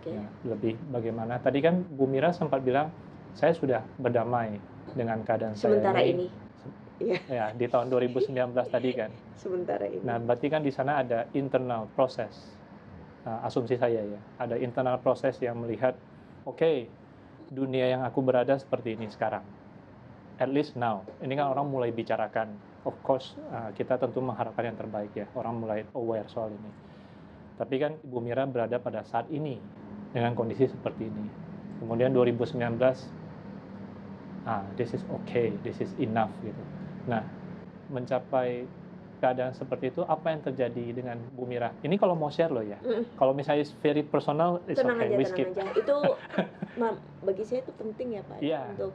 Ya, lebih bagaimana? Tadi kan Bu Mira sempat bilang saya sudah berdamai dengan keadaan sementara saya ini. Ya, di tahun 2019 tadi kan. Sementara ini. Nah, berarti kan di sana ada internal proses. Asumsi saya ya, ada internal proses yang melihat, oke, dunia yang aku berada seperti ini sekarang. At least now. Ini kan orang mulai bicarakan. Of course, kita tentu mengharapkan yang terbaik ya. Orang mulai aware soal ini. Tapi kan Ibu Mira berada pada saat ini dengan kondisi seperti ini. Kemudian 2019, this is okay, this is enough gitu. Nah, mencapai keadaan seperti itu, apa yang terjadi dengan Bu Mira? Ini kalau mau share loh ya. Kalau misalnya very personal, it's tenang okay, aja, we skip. Itu bagi saya itu penting ya Pak. Untuk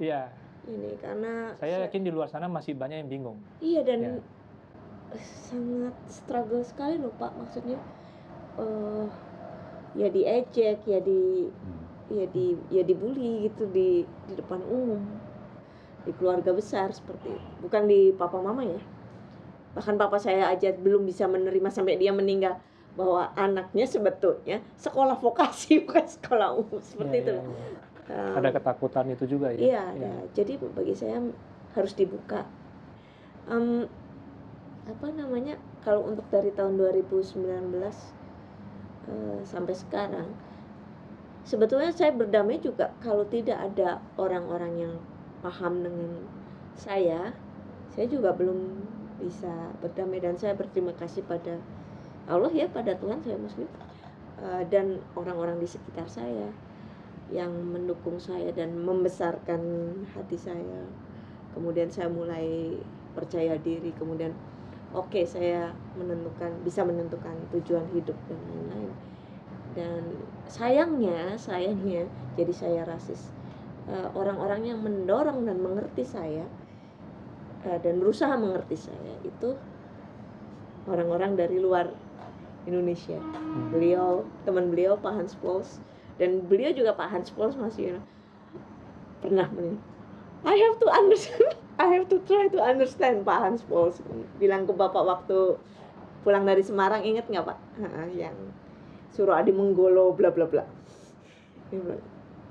ini, karena saya yakin di luar sana masih banyak yang bingung. Iya, dan sangat struggle sekali loh Pak. Maksudnya ya diejek, ya dibully gitu di depan umum, di keluarga besar seperti itu. Bukan di papa mama ya, bahkan papa saya aja belum bisa menerima sampai dia meninggal bahwa anaknya sebetulnya sekolah vokasi bukan sekolah umum seperti itu. Ada ketakutan itu juga ya. Iya. Jadi bagi saya harus dibuka. Kalau untuk dari tahun 2019 sampai sekarang, sebetulnya saya berdamai juga kalau tidak ada orang-orang yang paham dengan saya juga belum bisa berdamai. Dan saya berterima kasih pada Allah ya, pada Tuhan, saya Muslim, dan orang-orang di sekitar saya yang mendukung saya dan membesarkan hati saya. Kemudian saya mulai percaya diri, kemudian saya bisa menentukan tujuan hidup dan lain-lain. Dan sayangnya jadi saya rasis. Orang-orang yang mendorong dan mengerti saya dan berusaha mengerti saya itu orang-orang dari luar Indonesia. Teman beliau Pak Hans Pols, dan beliau juga Pak Hans Pols masih pernah I have to try to understand. Pak Hans Pols bilang ke Bapak waktu pulang dari Semarang, ingat nggak Pak? Yang suruh Adi Menggolo bla bla bla.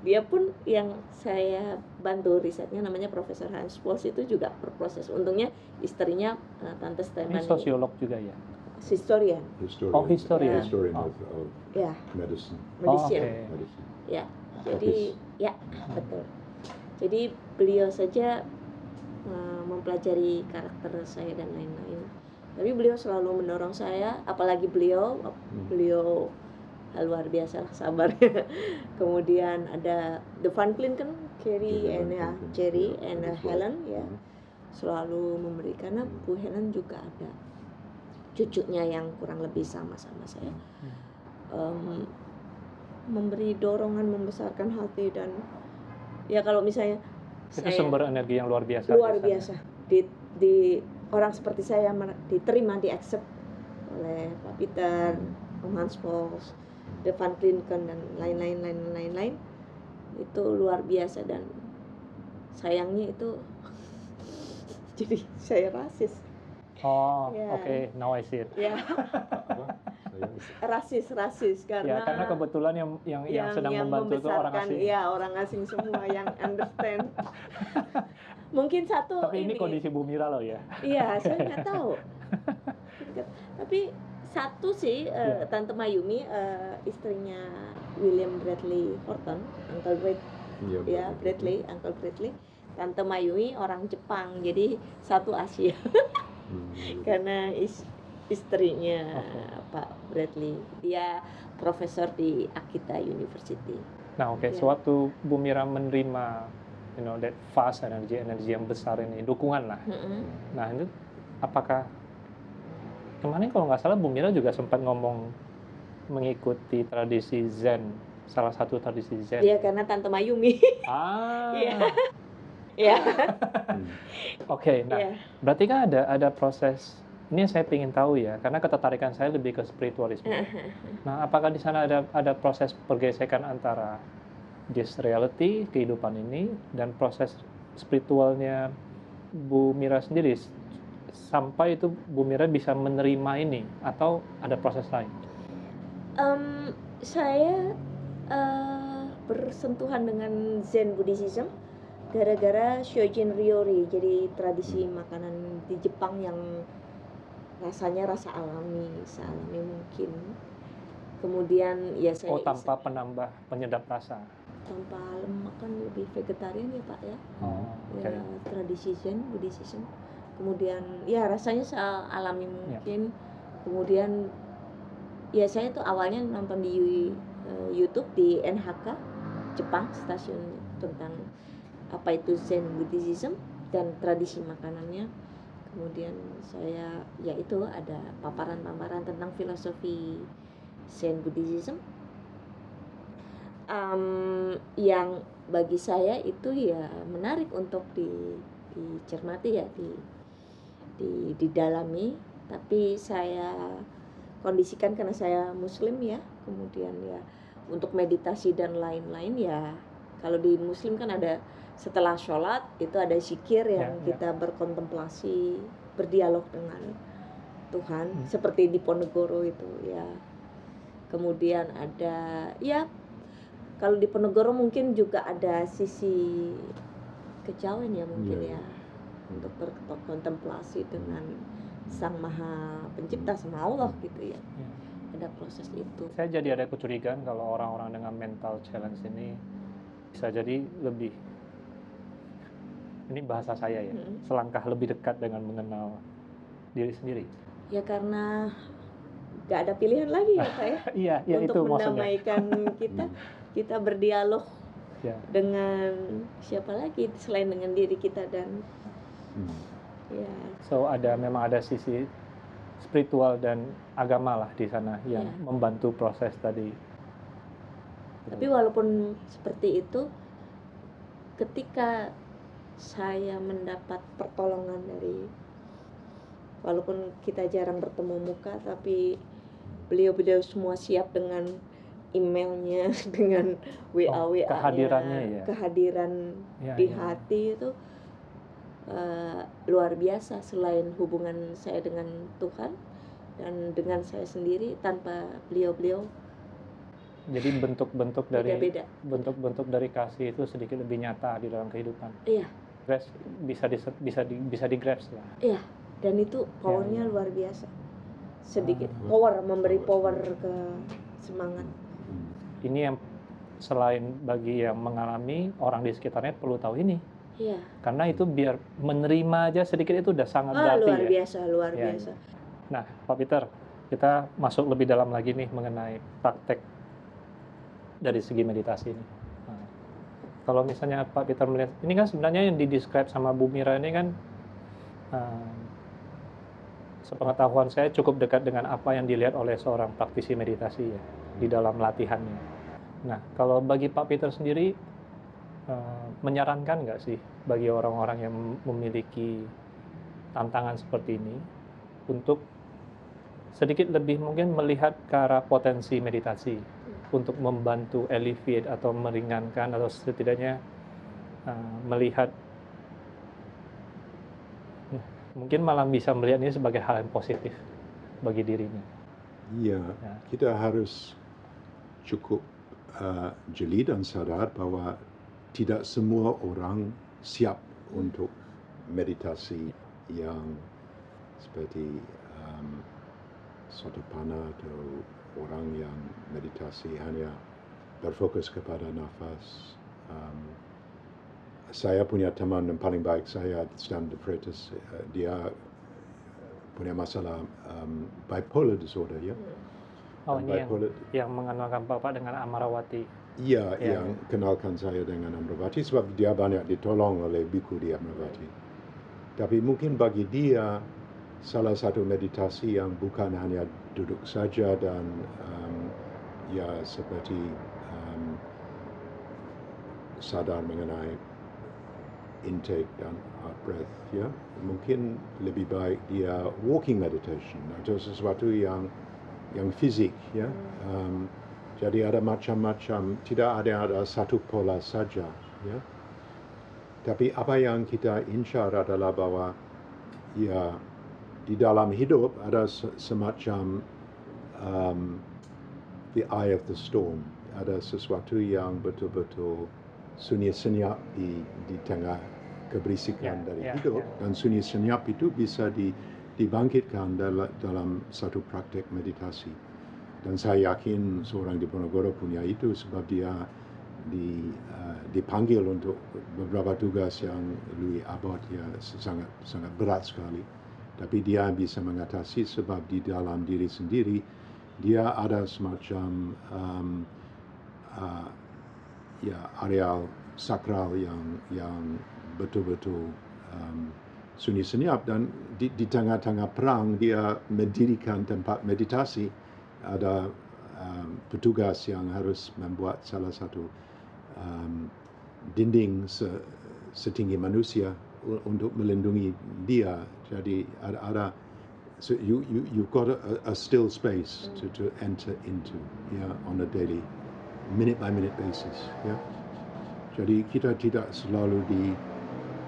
Dia pun yang saya bantu risetnya, namanya Profesor Hans Pols, itu juga berproses. Untungnya istrinya Tante Stephanie. Ini sosiolog juga ya? historian. Historian. Oh, historian. Historian Oh. of Ya, medicine. medicine. oke. Medicine. Ya, jadi ya betul. Jadi beliau saja mempelajari karakter saya dan lain-lain. Tapi beliau selalu mendorong saya, apalagi beliau luar biasa lah sabarnya. Kemudian ada The Van Vliet kan, Carrie and Jerry and Helen ya, selalu memberi, karena Bu Helen juga ada cucunya yang kurang lebih sama-sama saya, memberi dorongan, membesarkan hati, dan ya kalau misalnya Itu sumber energi yang luar biasa. luar biasanya. biasa di orang seperti saya diterima, di-accept oleh Pak Peter, Om Hans Pols, The Van Klinken dan lain-lain itu luar biasa. Dan sayangnya itu jadi saya rasis. Oh, Ya. oke, now I see it. Ya, rasis Ya, karena kebetulan yang sedang membantu itu orang membesarkan, asing. ya orang asing semua yang understand. Mungkin satu Tapi ini kondisi Bu Mira loh ya. Iya, saya nggak tahu. Tapi satu sih, Tante Mayumi, istrinya William Bradley Horton, Uncle Brad, ya Bradley, Uncle Bradley. Tante Mayumi orang Jepang, jadi satu Asia. Karena istrinya Pak Bradley, dia profesor di Akita University. Nah, oke, Ya. sewaktu Bu Mira menerima that vast energi yang besar ini, dukungan lah. Nah, itu apakah kemarin kalau nggak salah Bu Mira juga sempat ngomong mengikuti tradisi Zen, salah satu tradisi Zen. Iya, karena Tante Mayumi. Iya. Ya. Oke, nah Iya. berarti kan ada proses. Ini yang saya ingin tahu ya, karena ketertarikan saya lebih ke spiritualisme. Nah, apakah di sana ada proses pergesekan antara this reality, kehidupan ini, dan proses spiritualnya Bu Mira sendiri, sampai itu Bu Mira bisa menerima ini, atau ada proses lain? Saya bersentuhan dengan Zen Buddhism gara-gara Shojin Ryori, jadi tradisi makanan di Jepang yang rasanya rasa alami, sealami mungkin. Kemudian ya saya tanpa penambah penyedap rasa. tanpa lemak, kan lebih vegetarian ya Pak ya. Okay. Ya, tradisi Zen Buddhism. Kemudian ya rasanya sealami mungkin. Kemudian ya saya tuh awalnya nonton di YouTube di NHK Jepang, stasiun tentang apa itu Zen Buddhism dan tradisi makanannya. Kemudian saya ya itu ada paparan-paparan tentang filosofi Zen Buddhism, yang bagi saya itu ya menarik untuk dicermati ya, didalami. Tapi saya kondisikan karena saya Muslim ya, kemudian ya untuk meditasi dan lain-lain ya, kalau di Muslim kan ada setelah sholat itu ada zikir yang kita berkontemplasi, berdialog dengan Tuhan, seperti di Ponegoro itu ya. Kemudian ada ya, kalau di Ponegoro mungkin juga ada sisi kejawen ya mungkin ya, untuk berkontemplasi dengan Sang Maha Pencipta, sama Allah gitu ya. Ada proses itu. Saya jadi ada kecurigaan kalau orang-orang dengan mental challenge ini bisa jadi lebih, ini bahasa saya ya, selangkah lebih dekat dengan mengenal diri sendiri. Ya karena nggak ada pilihan lagi ya Pak ya. Iya, untuk itu maksudnya. mendamaikan kita berdialog dengan siapa lagi selain dengan diri kita. Dan ya. So memang ada sisi spiritual dan agama lah di sana yang membantu proses tadi. Tapi walaupun seperti itu, ketika saya mendapat pertolongan dari, walaupun kita jarang bertemu muka, tapi beliau semua siap dengan emailnya, dengan WA-nya, kehadirannya kehadiran di hati itu luar biasa. Selain hubungan saya dengan Tuhan dan dengan saya sendiri, tanpa beliau jadi bentuk-bentuk dari kasih itu sedikit lebih nyata di dalam kehidupan. Iya. Bisa di grasp lah. Iya, dan itu powernya luar biasa. sedikit power, memberi power ke semangat. Ini yang selain bagi yang mengalami, orang di sekitarnya perlu tahu ini. Iya. Karena itu biar menerima aja sedikit itu udah sangat berarti luar ya. biasa, luar Ya, biasa. Nah, Pak Peter, kita masuk lebih dalam lagi nih mengenai praktek dari segi meditasi ini. Nah, kalau misalnya Pak Peter melihat, ini kan sebenarnya yang didescribe sama Bu Mira ini kan sepengetahuan saya cukup dekat dengan apa yang dilihat oleh seorang praktisi meditasi ya di dalam latihannya. Nah, kalau bagi Pak Peter sendiri menyarankan nggak sih bagi orang-orang yang memiliki tantangan seperti ini untuk sedikit lebih mungkin melihat ke arah potensi meditasi untuk membantu alleviate atau meringankan atau setidaknya melihat mungkin malah bisa melihat ini sebagai hal yang positif bagi dirinya. Iya, kita harus cukup jeli dan sadar bahwa tidak semua orang siap untuk meditasi yang seperti Sotapanna atau orang yang meditasi hanya berfokus kepada nafas. Saya punya teman yang paling baik saya, Stan de Freitas, dia punya masalah bipolar disorder ya. Oh, ini yang mengenalkan Bapak dengan Amarawati. Iya, yang kenalkan saya dengan Amarawati sebab dia banyak ditolong oleh biku di Amarawati. Tapi mungkin bagi dia salah satu meditasi yang bukan hanya duduk saja dan ya seperti sadar mengenai intake dan out breath ya, mungkin lebih baik dia walking meditation atau sesuatu yang fisik ya. Jadi ada macam-macam, tidak ada satu pola saja ya. Tapi apa yang kita incar adalah bahwa ya di dalam hidup ada semacam the eye of the storm, ada sesuatu yang betul-betul sunyi senyap di tengah keberisikan dari hidup, dan sunyi senyap itu bisa dibangkitkan dalam satu praktek meditasi. Dan saya yakin seorang Diponegoro punya itu sebab dia dipanggil untuk beberapa tugas yang lebih abad ya sangat berat sekali. Tapi dia bisa mengatasi sebab di dalam diri sendiri dia ada semacam areal sakral yang betul-betul sunyi senyap, dan di tengah-tengah perang dia mendirikan tempat meditasi. Ada petugas yang harus membuat salah satu dinding setinggi manusia untuk melindungi dia. Jadi ada so you've got a still space to enter into on a daily minute by minute basis ya. Jadi kita tidak selalu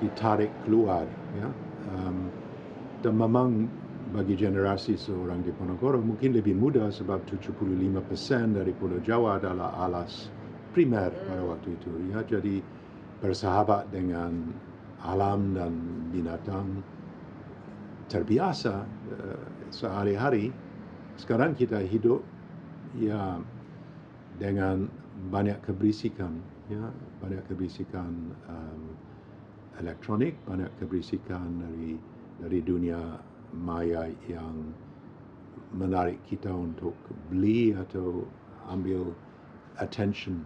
ditarik keluar ya. Dan memang bagi generasi seorang Diponegoro mungkin lebih mudah sebab 75% dari Pulau Jawa adalah alas primer pada waktu itu ya. Jadi bersahabat dengan alam dan binatang terbiasa sehari-hari. Sekarang kita hidup ya dengan banyak keberisikan ya, banyak keberisikan elektronik, banyak keberisikan dari dunia maya yang menarik kita untuk beli atau ambil attention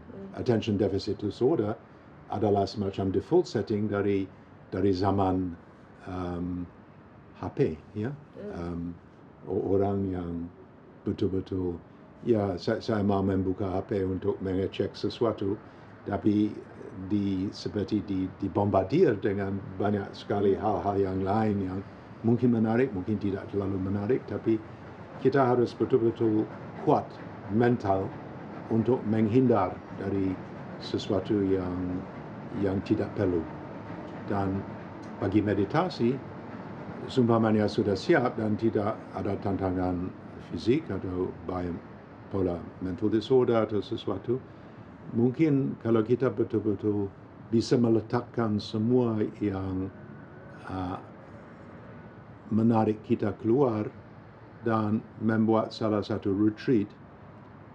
deficit disorder adalah semacam default setting dari zaman HP ya. Orang yang betul-betul ya saya mau membuka HP untuk mengecek sesuatu, tapi seperti dibombardir dengan banyak sekali hal-hal yang lain yang mungkin menarik, mungkin tidak terlalu menarik, tapi kita harus betul-betul kuat mental untuk menghindar dari sesuatu yang tidak perlu. Dan bagi meditasi, seumpamanya sudah siap dan tidak ada tantangan fisik atau bipolar mental disorder atau sesuatu, mungkin kalau kita betul-betul bisa meletakkan semua yang menarik kita keluar dan membuat salah satu retreat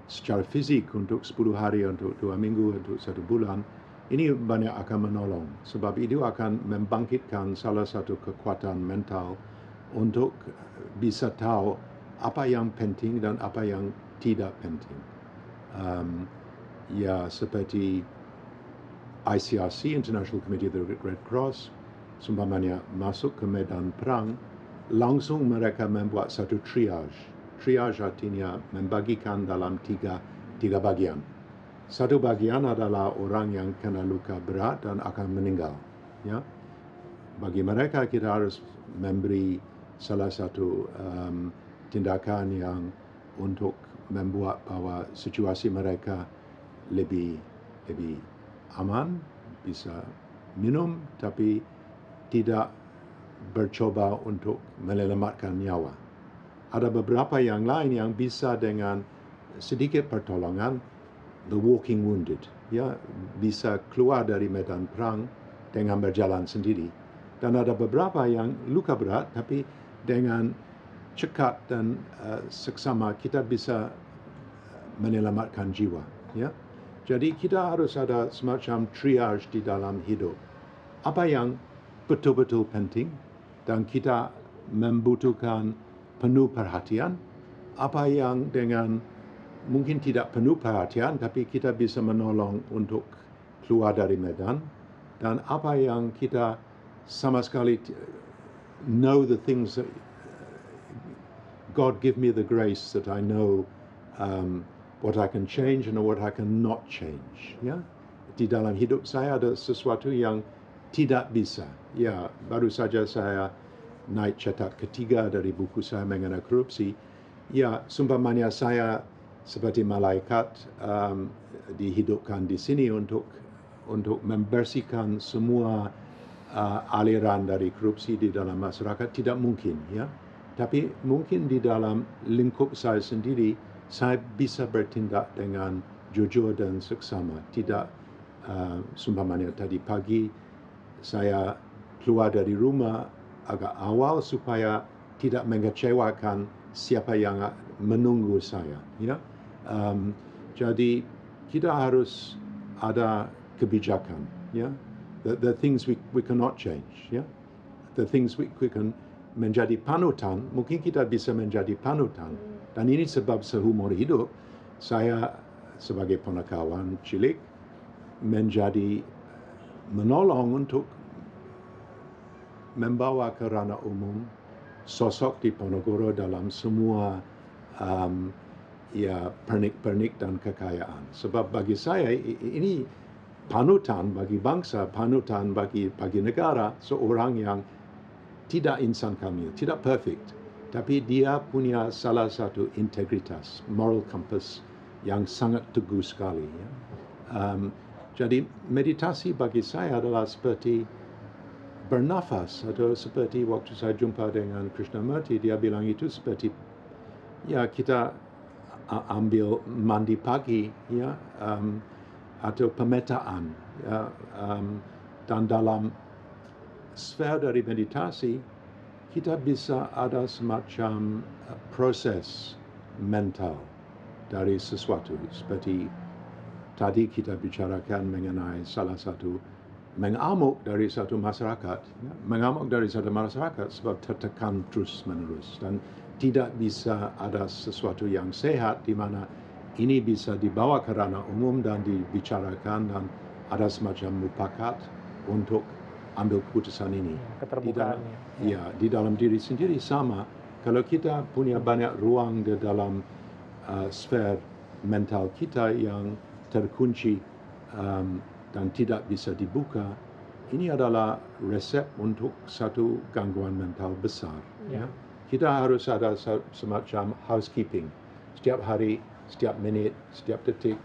secara fisik untuk 10 hari, untuk 2 minggu, untuk 1 bulan, ini banyak akan menolong. Sebab itu akan membangkitkan salah satu kekuatan mental untuk bisa tahu apa yang penting dan apa yang tidak penting. Ya, seperti ICRC, International Committee of the Red Cross, seumpamanya masuk ke medan perang, langsung mereka membuat satu triage. Triage artinya membagikan dalam tiga bagian. Satu bagian adalah orang yang kena luka berat dan akan meninggal. Ya, bagi mereka kita harus memberi salah satu tindakan yang untuk membuat bahwa situasi mereka lebih aman, bisa minum, tapi tidak bercoba untuk menyelamatkan nyawa. Ada beberapa yang lain yang bisa dengan sedikit pertolongan, the walking wounded, ya, bisa keluar dari medan perang dengan berjalan sendiri. Dan ada beberapa yang luka berat, tapi dengan cekat dan seksama kita bisa menyelamatkan jiwa. Ya. Jadi kita harus ada semacam triage di dalam hidup. Apa yang betul-betul penting dan kita membutuhkan penuh perhatian, apa yang dengan mungkin tidak penuh perhatian tapi kita bisa menolong untuk keluar dari medan, dan apa yang kita sama sekali know the things that God give me the grace that I know what I can change and what I can not change. Ya, di dalam hidup saya ada sesuatu yang tidak bisa. Ya, baru saja saya naik cetak ketiga dari buku saya mengenai korupsi. Ya, seumpamanya saya seperti malaikat dihidupkan di sini untuk membersihkan semua aliran dari korupsi di dalam masyarakat, tidak mungkin. Ya. Tapi mungkin di dalam lingkup saya sendiri, saya bisa bertindak dengan jujur dan seksama. Tidak, seumpamanya tadi pagi, saya keluar dari rumah agak awal supaya tidak mengecewakan siapa yang menunggu saya. Ya? Jadi kita harus ada kebijakan. Ya? The things we cannot change. Ya? The things we can menjadi panutan, mungkin kita bisa menjadi panutan. Dan ini sebab seumur hidup saya sebagai pengetahuan cilik menjadi menolong untuk membawa ke ranah umum sosok Diponegoro dalam semua ya pernik-pernik dan kekayaan. Sebab bagi saya ini panutan bagi bangsa, panutan bagi negara, seorang yang tidak insan kamil, tidak perfect, tapi dia punya salah satu integritas, moral compass yang sangat teguh sekali. Ya. Jadi meditasi bagi saya adalah seperti bernafas, atau seperti waktu saya jumpa dengan Krishnamurti, dia bilang itu seperti ya kita ambil mandi pagi, ya, atau pemetaan, ya, dan dalam sfer dari meditasi kita bisa ada semacam proses mental dari sesuatu, seperti tadi kita bicarakan mengenai salah satu mengamuk dari satu masyarakat, ya, mengamuk dari satu masyarakat sebab tertekan terus menerus dan tidak bisa ada sesuatu yang sehat di mana ini bisa dibawa ke ranah umum dan dibicarakan dan ada semacam mufakat untuk ambil keputusan ini. Keterbukaannya. Di dalam diri sendiri sama. Kalau kita punya banyak ruang di dalam sfer mental kita yang terkunci dan tidak bisa dibuka, ini adalah resep untuk satu gangguan mental besar. Ya. Kita harus ada semacam housekeeping. Setiap hari, setiap menit, setiap detik,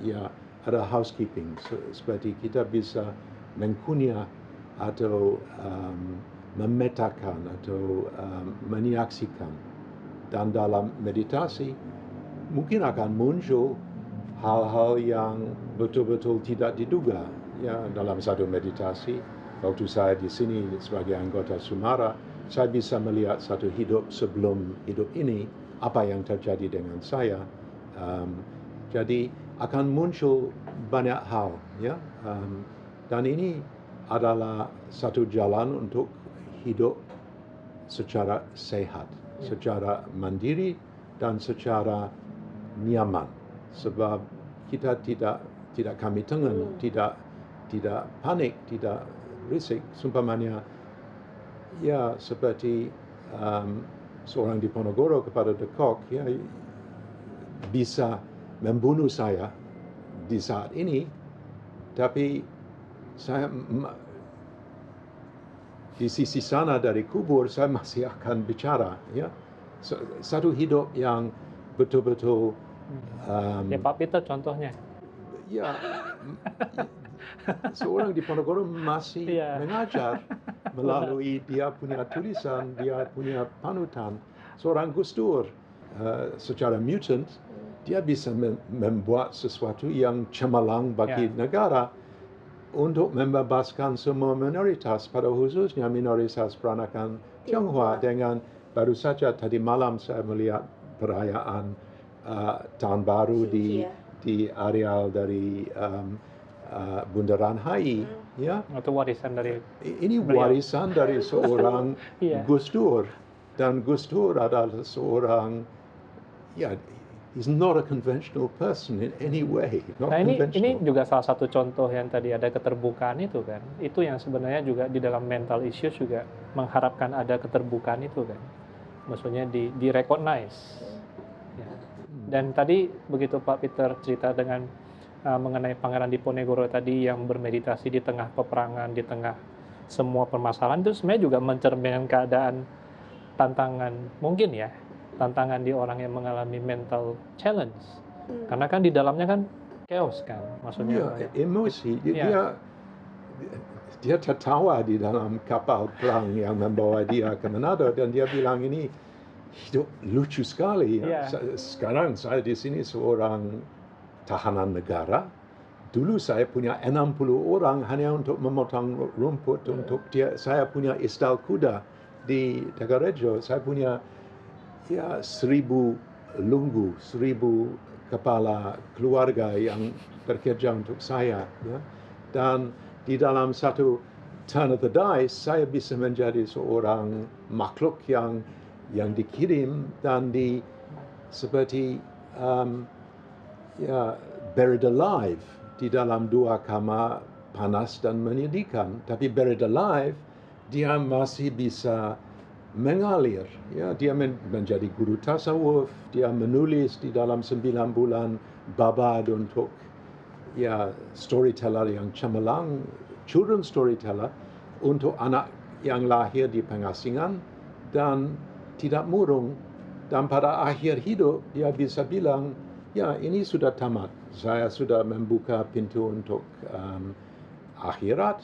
ya ada housekeeping. Seperti kita bisa mengkunyah atau memetakan atau menyaksikan. Dan dalam meditasi mungkin akan muncul hal-hal yang betul-betul tidak diduga. Ya, dalam satu meditasi, waktu saya di sini sebagai anggota Sumara, saya bisa melihat satu hidup sebelum hidup ini, apa yang terjadi dengan saya. Jadi akan muncul banyak hal, ya. Dan ini adalah satu jalan untuk hidup secara sehat, secara mandiri dan secara nyaman. Sebab kita tidak kami tengan, tidak panik, tidak risik. Sumpamanya, ya seperti seorang di Ponorogo kepada De Kock, ya bisa membunuh saya di saat ini, tapi saya di sisi sana dari kubur saya masih akan bicara, ya. Satu hidup yang betul-betul ya Pak Peter contohnya. Ya, seorang di Ponorogo masih mengajar melalui dia punya tulisan, dia punya panutan. Seorang Gus Dur secara mutant, dia bisa membuat sesuatu yang cemerlang bagi negara untuk membebaskan semua minoritas, pada khususnya minoritas peranakan Tionghoa. Dengan baru saja tadi malam saya melihat perayaan Tahun Baru di areal dari Bundaran HI, ya. Itu warisan dari ini warisan dari seorang Gus Dur, dan Gus Dur adalah seorang, ya, he's not a conventional person in any way. Nah ini juga salah satu contoh yang tadi ada keterbukaan itu kan. Itu yang sebenarnya juga di dalam mental issues juga mengharapkan ada keterbukaan itu kan. Maksudnya di recognize. Ya. Dan tadi begitu Pak Peter cerita dengan mengenai Pangeran Diponegoro tadi yang bermeditasi di tengah peperangan, di tengah semua permasalahan, itu sebenarnya juga mencerminkan keadaan tantangan mungkin ya, tantangan di orang yang mengalami mental challenge. Karena kan di dalamnya kan chaos kan, maksudnya emosi. Dia tertawa di dalam kapal perang yang membawa dia ke Manado, dan dia bilang ini hidup lucu sekali. Ya. Sekarang saya di sini seorang tahanan negara. Dulu saya punya 60 orang hanya untuk memotong rumput untuk dia. Saya punya istal kuda di Dagarejo. Saya punya 1.000 lunggu, 1.000 kepala keluarga yang bekerja untuk saya. Ya. Dan di dalam satu turn of the dice, saya bisa menjadi seorang makhluk yang dikirim dan seperti buried alive di dalam dua kamar panas dan menyedihkan. Tapi buried alive, dia masih bisa mengalir. Ya, dia menjadi guru tasawuf, dia menulis di dalam 9 bulan babad untuk storyteller yang cemerlang, children storyteller untuk anak yang lahir di pengasingan dan tidak murung. Dan pada akhir hidup dia bisa bilang, ya ini sudah tamat. Saya sudah membuka pintu untuk akhirat.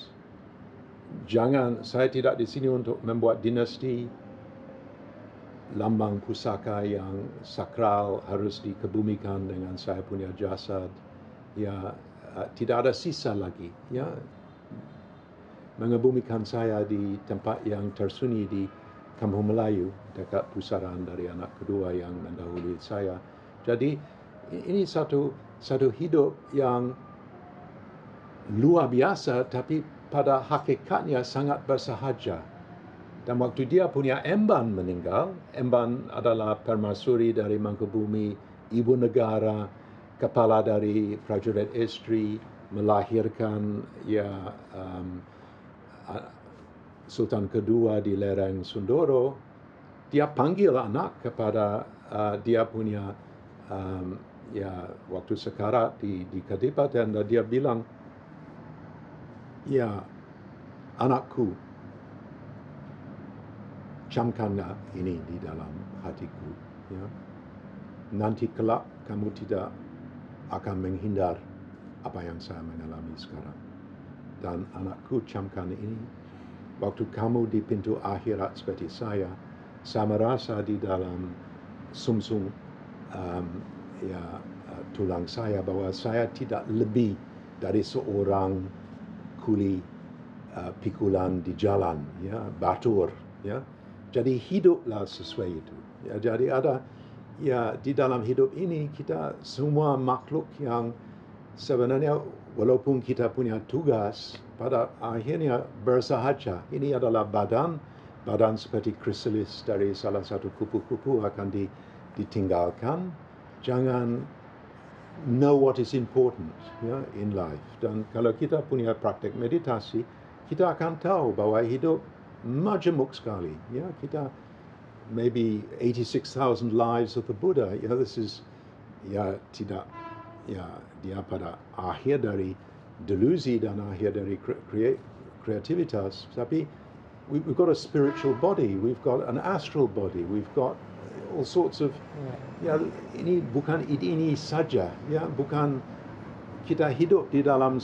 Saya tidak di sini untuk membuat dinasti. Lambang pusaka yang sakral harus dikebumikan dengan saya punya jasad. Ya, tidak ada sisa lagi. Ya, mengebumikan saya di tempat yang tersunyi di Kampung Melayu, dekat pusaran dari anak kedua yang mendahului saya. Jadi ini satu hidup yang luar biasa, tapi pada hakikatnya sangat bersahaja. Dan waktu dia punya emban meninggal, emban adalah permaisuri dari Mangkubumi, ibu negara, kepala dari prajurit istri, melahirkan Sultan kedua di lereng Sundoro. Dia panggil anak kepada dia punya waktu sekarat di Kadipaten, dan dia bilang, ya anakku, camkanlah ini di dalam hatiku. Ya. Nanti kelak kamu tidak akan menghindar apa yang saya mengalami sekarang. Dan anakku, camkan ini. Waktu kamu di pintu akhirat seperti saya merasa di dalam sumsum tulang saya bahwa saya tidak lebih dari seorang kuli pikulan di jalan, ya, batur, ya. Jadi hiduplah sesuai itu. Ya, jadi ada ya di dalam hidup ini kita semua makhluk yang sebenarnya walaupun kita punya tugas pada akhirnya bersahaja. Ini adalah badan seperti kristalis dari salah satu kupu-kupu akan ditinggalkan. Jangan know what is important ya, in life. Dan kalau kita punya praktek meditasi, kita akan tahu bahwa hidup majemuk sekali. Ya, kita maybe 86,000 lives of the Buddha. Ya, this is ya tidak ya dia pada akhir dari delusi dan akhir dari kreativitas. Tapi we've got a spiritual body, we've got an astral body, we've got all sorts of ya ini bukan ini saja ya, bukan kita hidup di dalam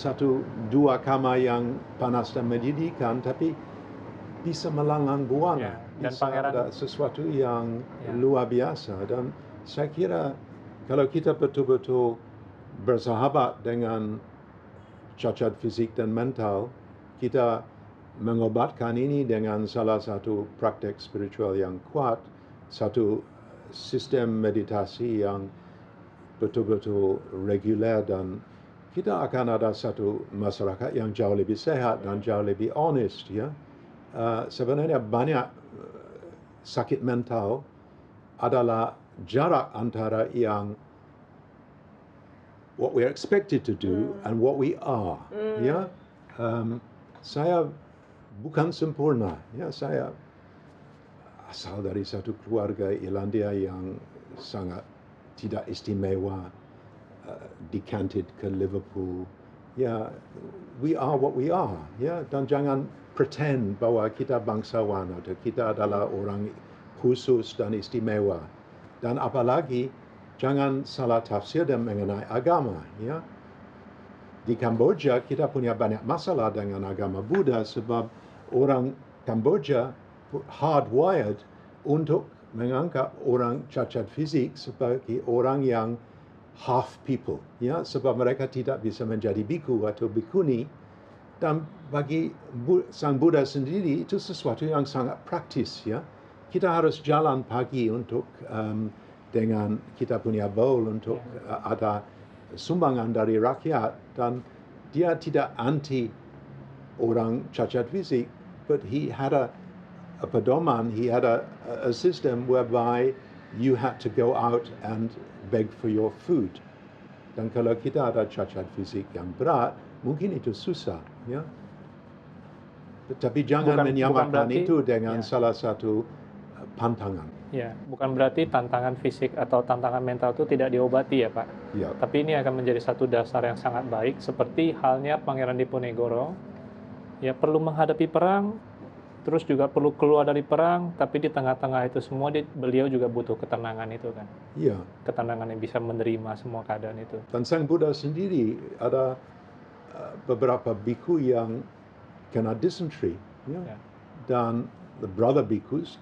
dua kamar yang panas dan mendidihkan, tapi bisa melanglang buana, bisa ada sesuatu yang luar biasa. Dan saya kira kalau kita betul-betul bersahabat dengan cacat fisik dan mental, kita mengobatkan ini dengan salah satu praktek spiritual yang kuat, satu sistem meditasi yang betul-betul reguler, dan kita akan ada satu masyarakat yang jauh lebih sehat dan jauh lebih honest ya. Sebenarnya banyak sakit mental adalah jarak antara yang what we're expected to do and what we are. Ya, saya bukan sempurna. Ya, saya asal dari satu keluarga Irlandia yang sangat tidak istimewa, decanted ke Liverpool. Ya, we are what we are. Ya, dan jangan pretend bahwa kita bangsawan atau kita adalah orang khusus dan istimewa. Dan apalagi jangan salah tafsir dan mengenai agama. Ya, di Kamboja kita punya banyak masalah dengan agama Buddha sebab orang Kamboja hardwired untuk menganggap orang cacat fisik sebagai orang yang half people, ya, sebab mereka tidak bisa menjadi biku atau bikuni. Dan bagi Sang Buddha sendiri itu sesuatu yang sangat praktis, ya. Kita harus jalan pagi untuk dengan kita punya bowl untuk ada sumbangan dari rakyat, dan dia tidak anti orang cacat fisik, but he had a pedoman, he had a system whereby you had to go out and beg for your food. Dan kalau kita ada cacat fisik yang berat, mungkin itu susah, ya. Tetapi jangan menyamakan itu dengan salah satu pantangan. Ya, bukan berarti tantangan fisik atau tantangan mental itu tidak diobati ya Pak. Ya. Tapi ini akan menjadi satu dasar yang sangat baik, seperti halnya Pangeran Diponegoro. Ya, perlu menghadapi perang, terus juga perlu keluar dari perang, tapi di tengah-tengah itu semua beliau juga butuh ketenangan itu kan. Iya. Ketenangan yang bisa menerima semua keadaan itu. Dan Sang Buddha sendiri ada beberapa biku yang kena dysentery, ya. Dan the brother bikus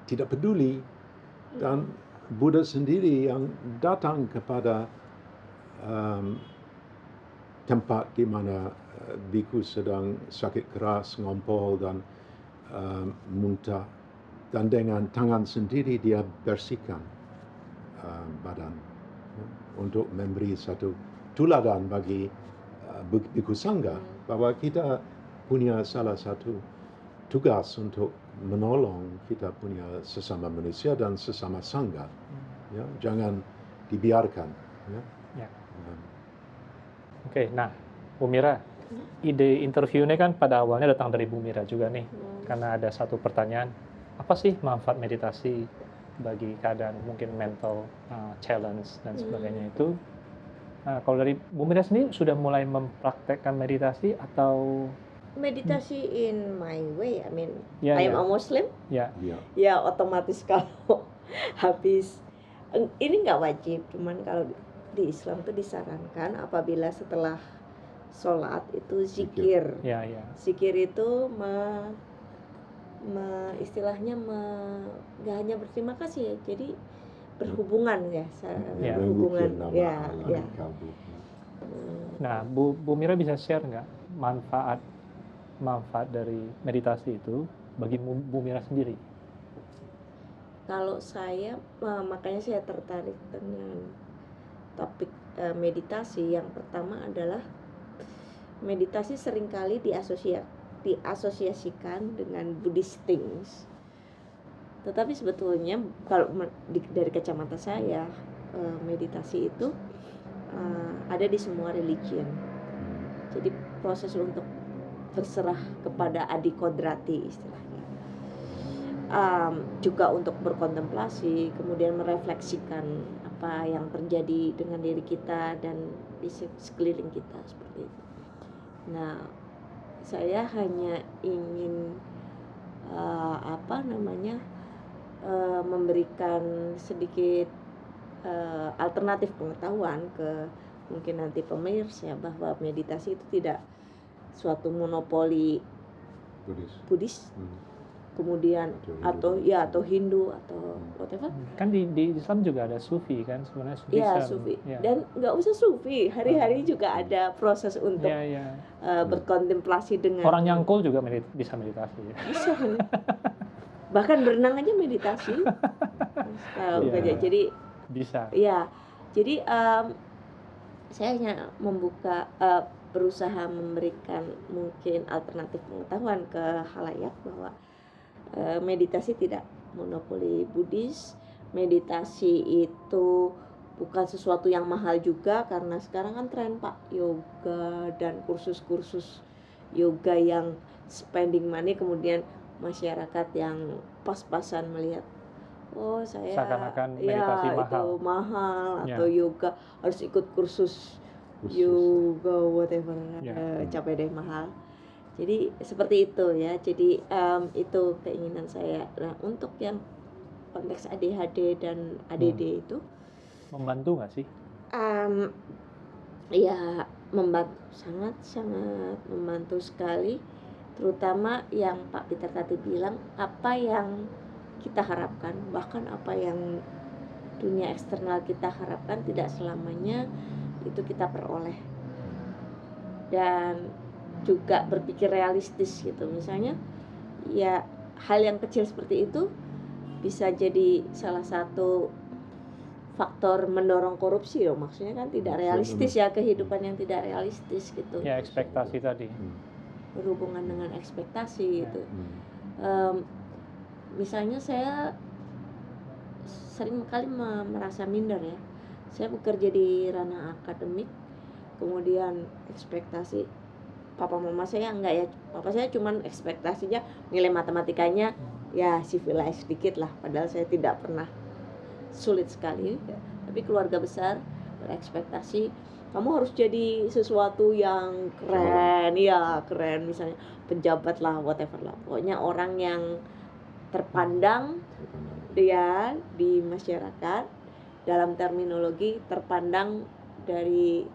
tidak peduli, dan Buddha sendiri yang datang kepada tempat di mana biku sedang sakit keras, ngompol dan muntah, dan dengan tangan sendiri dia bersihkan badan, ya, untuk memberi satu tuladan bagi biku sangga bahwa kita punya salah satu tugas untuk menolong kita punya sesama manusia dan sesama sangga, ya, jangan dibiarkan, ya. Ya. Oke, nah Bu Mira, ide interview ini kan pada awalnya datang dari Bu Mira juga nih, karena ada satu pertanyaan, apa sih manfaat meditasi bagi keadaan mungkin mental challenge dan sebagainya itu. Nah, kalau dari Bu Mira sendiri sudah mulai mempraktekkan meditasi atau meditasi in my way? I mean, I'm a Muslim. Ya, otomatis kalau habis ini nggak wajib, cuman kalau di Islam itu disarankan apabila setelah sholat itu zikir. Zikir itu istilahnya nggak hanya berterima kasih ya, jadi berhubungan ya, berhubungan ya. Nah, Bu Mira bisa share nggak manfaat dari meditasi itu bagi Bu Mira sendiri? Kalau saya, makanya saya tertarik dengan topik meditasi. Yang pertama adalah meditasi seringkali diasosiasikan dengan Buddhist things. Tetapi sebetulnya kalau dari kacamata saya, meditasi itu ada di semua religion. Jadi proses untuk berserah kepada Adi Kodrati istilahnya. Juga untuk berkontemplasi, kemudian merefleksikan apa yang terjadi dengan diri kita dan di sekeliling kita seperti itu. Nah, saya hanya ingin memberikan sedikit alternatif pengetahuan ke mungkin nanti pemirsa bahwa meditasi itu tidak suatu monopoli Buddhis. Kemudian atau Hindu atau whatever. Kan di Islam juga ada sufi kan sebenarnya. Sufi. Ya. Dan nggak usah sufi, hari-hari juga ada proses untuk berkontemplasi dengan. Orang yang cool juga bisa meditasi. Ya. Bisa. Bahkan berenang aja meditasi. Jadi bisa. Ya, jadi saya hanya berusaha memberikan mungkin alternatif pengetahuan ke khalayak bahwa meditasi tidak monopoli Buddhis. Meditasi itu bukan sesuatu yang mahal juga, karena sekarang kan tren Pak yoga dan kursus-kursus yoga yang spending money, kemudian masyarakat yang pas-pasan melihat saya seakan-akan meditasi mahal atau yoga harus ikut kursus yoga whatever, capek deh mahal. Jadi seperti itu ya. Jadi itu keinginan saya. Nah, untuk yang konteks ADHD dan ADD itu membantu nggak sih? Ya membantu, sangat membantu sekali. Terutama yang Pak Peter tadi bilang, apa yang kita harapkan, bahkan apa yang dunia eksternal kita harapkan tidak selamanya itu kita peroleh. Dan juga berpikir realistis gitu. Misalnya ya hal yang kecil seperti itu bisa jadi salah satu faktor mendorong korupsi loh. Maksudnya kan tidak realistis ya, kehidupan yang tidak realistis gitu. Ya, ekspektasi tadi. Berhubungan dengan ekspektasi gitu. Misalnya saya sering kali merasa minder ya. Saya bekerja di ranah akademik, kemudian ekspektasi papa mama saya enggak ya, papa saya cuman ekspektasinya nilai matematikanya ya civilized sedikit lah, padahal saya tidak pernah, sulit sekali ya. Tapi keluarga besar berekspektasi kamu harus jadi sesuatu yang keren, keren, misalnya pejabat lah, whatever lah, pokoknya orang yang terpandang dia di masyarakat, dalam terminologi terpandang dari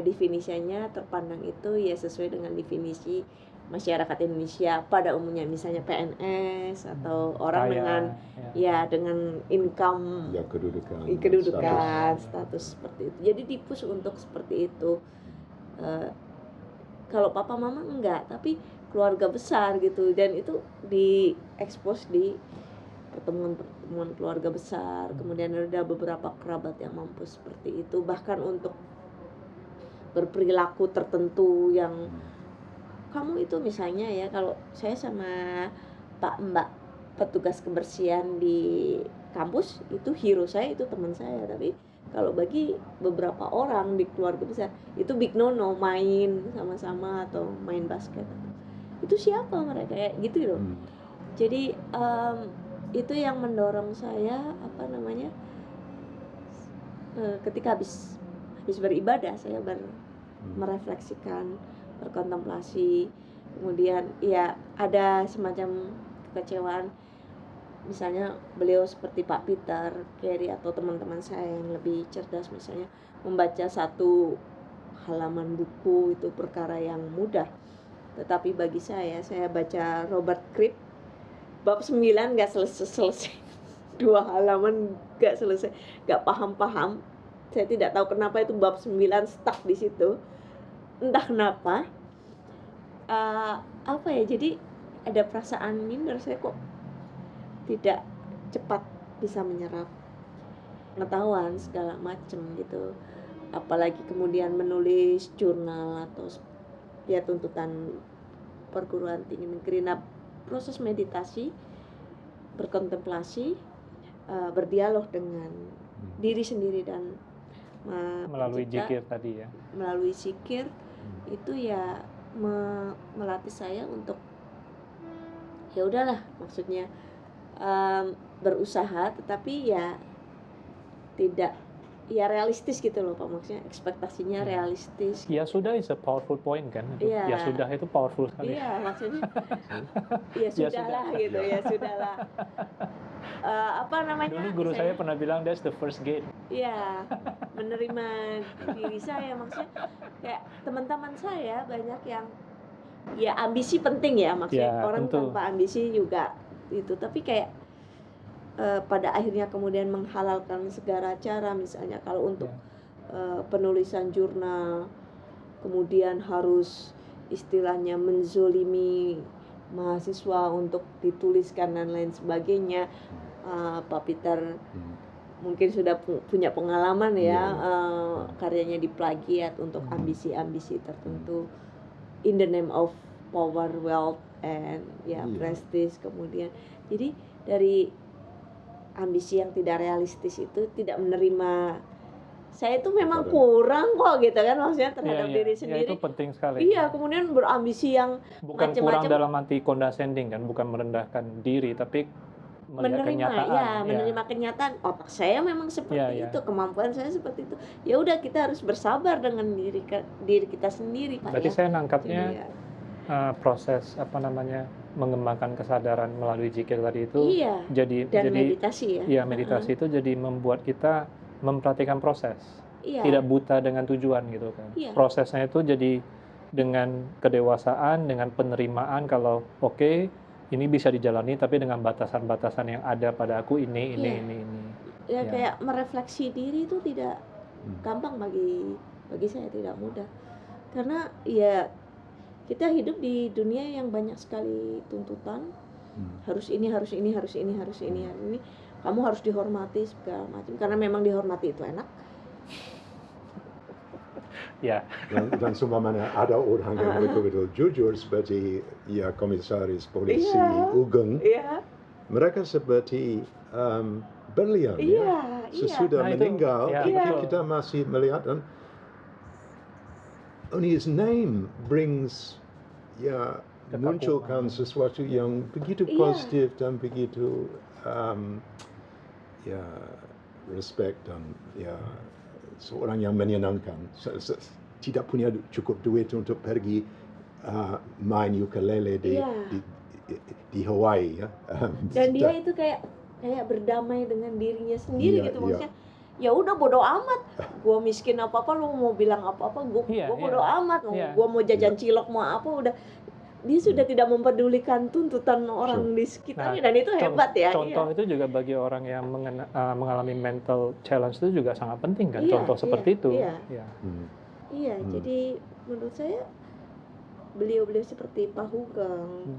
definisinya terpandang itu ya sesuai dengan definisi masyarakat Indonesia pada umumnya, misalnya PNS atau orang dengan income, kedudukan, status seperti itu. Jadi dipush untuk seperti itu. Kalau papa mama enggak, tapi keluarga besar gitu, dan itu diekspos di pertemuan keluarga besar. Kemudian ada beberapa kerabat yang mampu seperti itu, bahkan untuk berperilaku tertentu yang kamu itu misalnya ya, kalau saya sama Mbak petugas kebersihan di kampus itu hero saya, itu teman saya, tapi kalau bagi beberapa orang di keluarga besar itu big no main sama-sama atau main basket, itu siapa mereka kayak gitu loh. Jadi itu yang mendorong saya ketika habis beribadah saya merefleksikan, berkontemplasi, kemudian ya ada semacam kekecewaan. Misalnya beliau seperti Pak Peter Carey atau teman-teman saya yang lebih cerdas, misalnya membaca satu halaman buku itu perkara yang mudah, tetapi bagi saya baca Robert Greene bab 9 gak selesai 2 halaman gak selesai, gak paham. Saya tidak tahu kenapa itu bab 9 stuck di situ, entah kenapa. Jadi ada perasaan minder, saya kok tidak cepat bisa menyerap pengetahuan segala macam gitu. Apalagi kemudian menulis jurnal atau ya tuntutan perguruan tinggi negeri. Nah, proses meditasi, berkontemplasi, berdialog dengan diri sendiri dan melalui zikir tadi ya. Melalui zikir itu ya melatih saya untuk ya udahlah, maksudnya berusaha tetapi ya tidak ya realistis gitu loh Pak, maksudnya ekspektasinya realistis. Ya sudah is a powerful point kan. Ya, ya sudah itu powerful sekali. Iya, maksudnya ya sudahlah gitu, ya sudahlah. Apa namanya? Dulu guru saya pernah bilang that's the first gate. Iya, menerima diri saya, maksudnya kayak teman-teman saya banyak yang ya ambisi penting ya, maksudnya Ya, orang tentu. tanpa ambisi juga itu, tapi kayak pada akhirnya kemudian menghalalkan segala cara, misalnya kalau untuk penulisan jurnal kemudian harus istilahnya menzolimi mahasiswa untuk dituliskan dan lain sebagainya. Pak Peter mungkin sudah punya pengalaman ya, karyanya diplagiat untuk ambisi-ambisi tertentu in the name of power, wealth and prestige. Kemudian jadi dari ambisi yang tidak realistis itu tidak menerima saya itu memang kurang kok gitu kan, maksudnya terhadap diri sendiri. Ya, itu penting sekali. Iya, kemudian berambisi yang bukan kurang dalam arti condescending kan, bukan merendahkan diri, tapi melihat kenyataan. Ya, menerima kenyataan. Otak saya memang seperti itu, kemampuan saya seperti itu. Ya udah, kita harus bersabar dengan diri kita sendiri, Pak. Berarti ya. saya nangkapnya proses mengembangkan kesadaran melalui zikir tadi itu jadi meditasi ya. Iya, meditasi itu jadi membuat kita memperhatikan proses, tidak buta dengan tujuan gitu kan. Prosesnya itu jadi dengan kedewasaan, dengan penerimaan kalau oke, ini bisa dijalani tapi dengan batasan-batasan yang ada pada aku ini. Ya, kayak merefleksi diri itu tidak gampang bagi saya, tidak mudah. Karena ya kita hidup di dunia yang banyak sekali tuntutan, harus ini. Kamu harus dihormati segala macam, karena memang dihormati itu enak. Ya. Dan semuanya ada orang yang betul-betul jujur seperti komisaris polisi Ugeng. Mereka seperti berlian sesudah meninggal, kita masih melihat dan only his name brings munculkan sesuatu yang begitu positif dan begitu respect dan seorang yang menyenangkan. Tidak punya cukup duit untuk pergi main ukulele di Hawaii ya. Dan dia itu kayak berdamai dengan dirinya sendiri gitu, maksudnya. Ya udah bodo amat, gue miskin apa lu mau bilang apa gue bodo amat, gue mau jajan cilok mau apa, udah dia sudah tidak mempedulikan tuntutan orang di sekitarnya. Dan itu hebat ya. Contoh itu juga bagi orang yang mengalami mental challenge itu juga sangat penting kan, contoh seperti itu. Jadi menurut saya beliau-beliau seperti Pak Hugeng,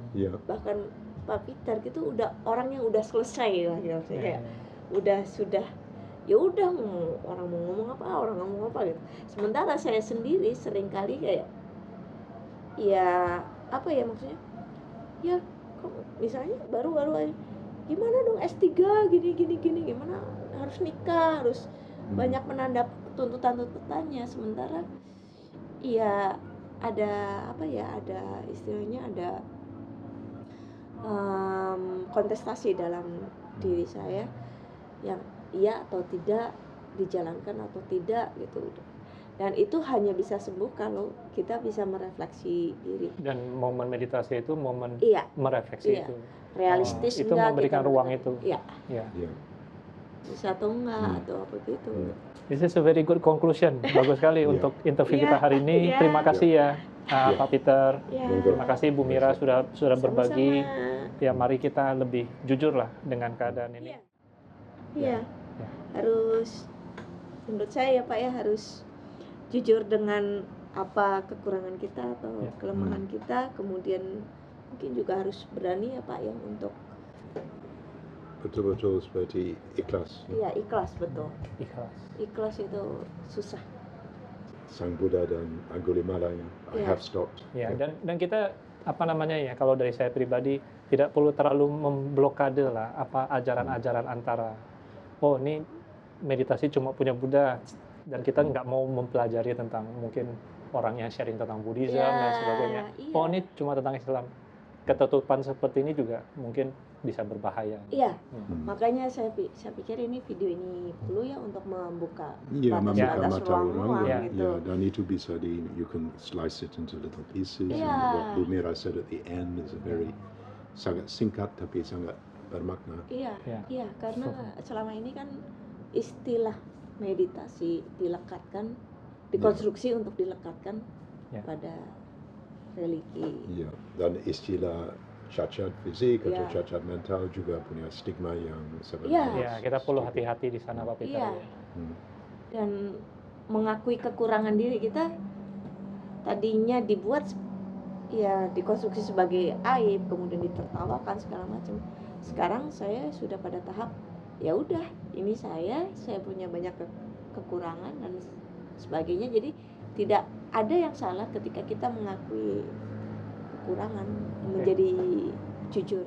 bahkan Pak Peter gitu udah orang yang udah selesai lah gitu, sudah ya udah, orang mau ngomong apa gitu. Sementara saya sendiri seringkali kayak maksudnya misalnya baru aja, gimana dong S3 gini gimana, harus nikah, harus banyak menandap tuntutannya. Sementara ada istilahnya ada kontestasi dalam diri saya yang iya atau tidak, dijalankan atau tidak gitu. Dan itu hanya bisa sembuh kalau kita bisa merefleksi diri. Dan momen meditasi itu momen merefleksi itu. Realistis itu enggak, memberikan ruang itu. Iya. Bisa atau enggak atau apa gitu. This is a very good conclusion. Bagus sekali untuk interview kita hari ini. Terima kasih ya Pak Peter. Terima kasih Bu Mira sudah berbagi. Ya, mari kita lebih jujur lah dengan keadaan ini. Harus, menurut saya ya Pak ya, harus jujur dengan apa kekurangan kita atau kelemahan kita, kemudian mungkin juga harus berani ya Pak ya untuk betul-betul seperti ikhlas. iya ikhlas, betul. Ikhlas Itu susah. Sang Buddha dan Angulimala ya, I Iya. have stopped. ya. Dan kita apa namanya ya, kalau dari saya pribadi tidak perlu terlalu memblokade lah apa ajaran-ajaran antara oh ini meditasi cuma punya Buddha dan kita nggak mau mempelajari tentang mungkin orang yang sharing tentang Buddhism Iya, dan sebagainya. iya. Oh ini cuma tentang Islam. Ketutupan seperti ini juga mungkin bisa berbahaya. Iya, Hmm. makanya saya pikir ini video ini perlu ya untuk membuka Ya, membuka batas-batas mata ruang-ruang orang ya. gitu. ya, dan itu bisa you can slice it into little pieces. Iya. And what Bu Mira said at the end is a very sangat singkat tapi sangat bermakna. Iya, Ya. iya, karena selama ini kan istilah meditasi dilekatkan, dikonstruksi untuk dilekatkan Ya. pada religi. Ya, dan istilah cacat fisik atau Ya. cacat mental juga punya stigma yang Iya. sebenarnya. Ya, kita perlu hati-hati di sana Pak Peter. Iya. Ya. Hmm. Dan mengakui kekurangan diri kita tadinya dibuat ya dikonstruksi sebagai aib, kemudian ditertawakan segala macam. Sekarang saya sudah pada tahap ya udah, ini saya punya banyak kekurangan dan sebagainya. Jadi tidak ada yang salah ketika kita mengakui kekurangan, menjadi jujur.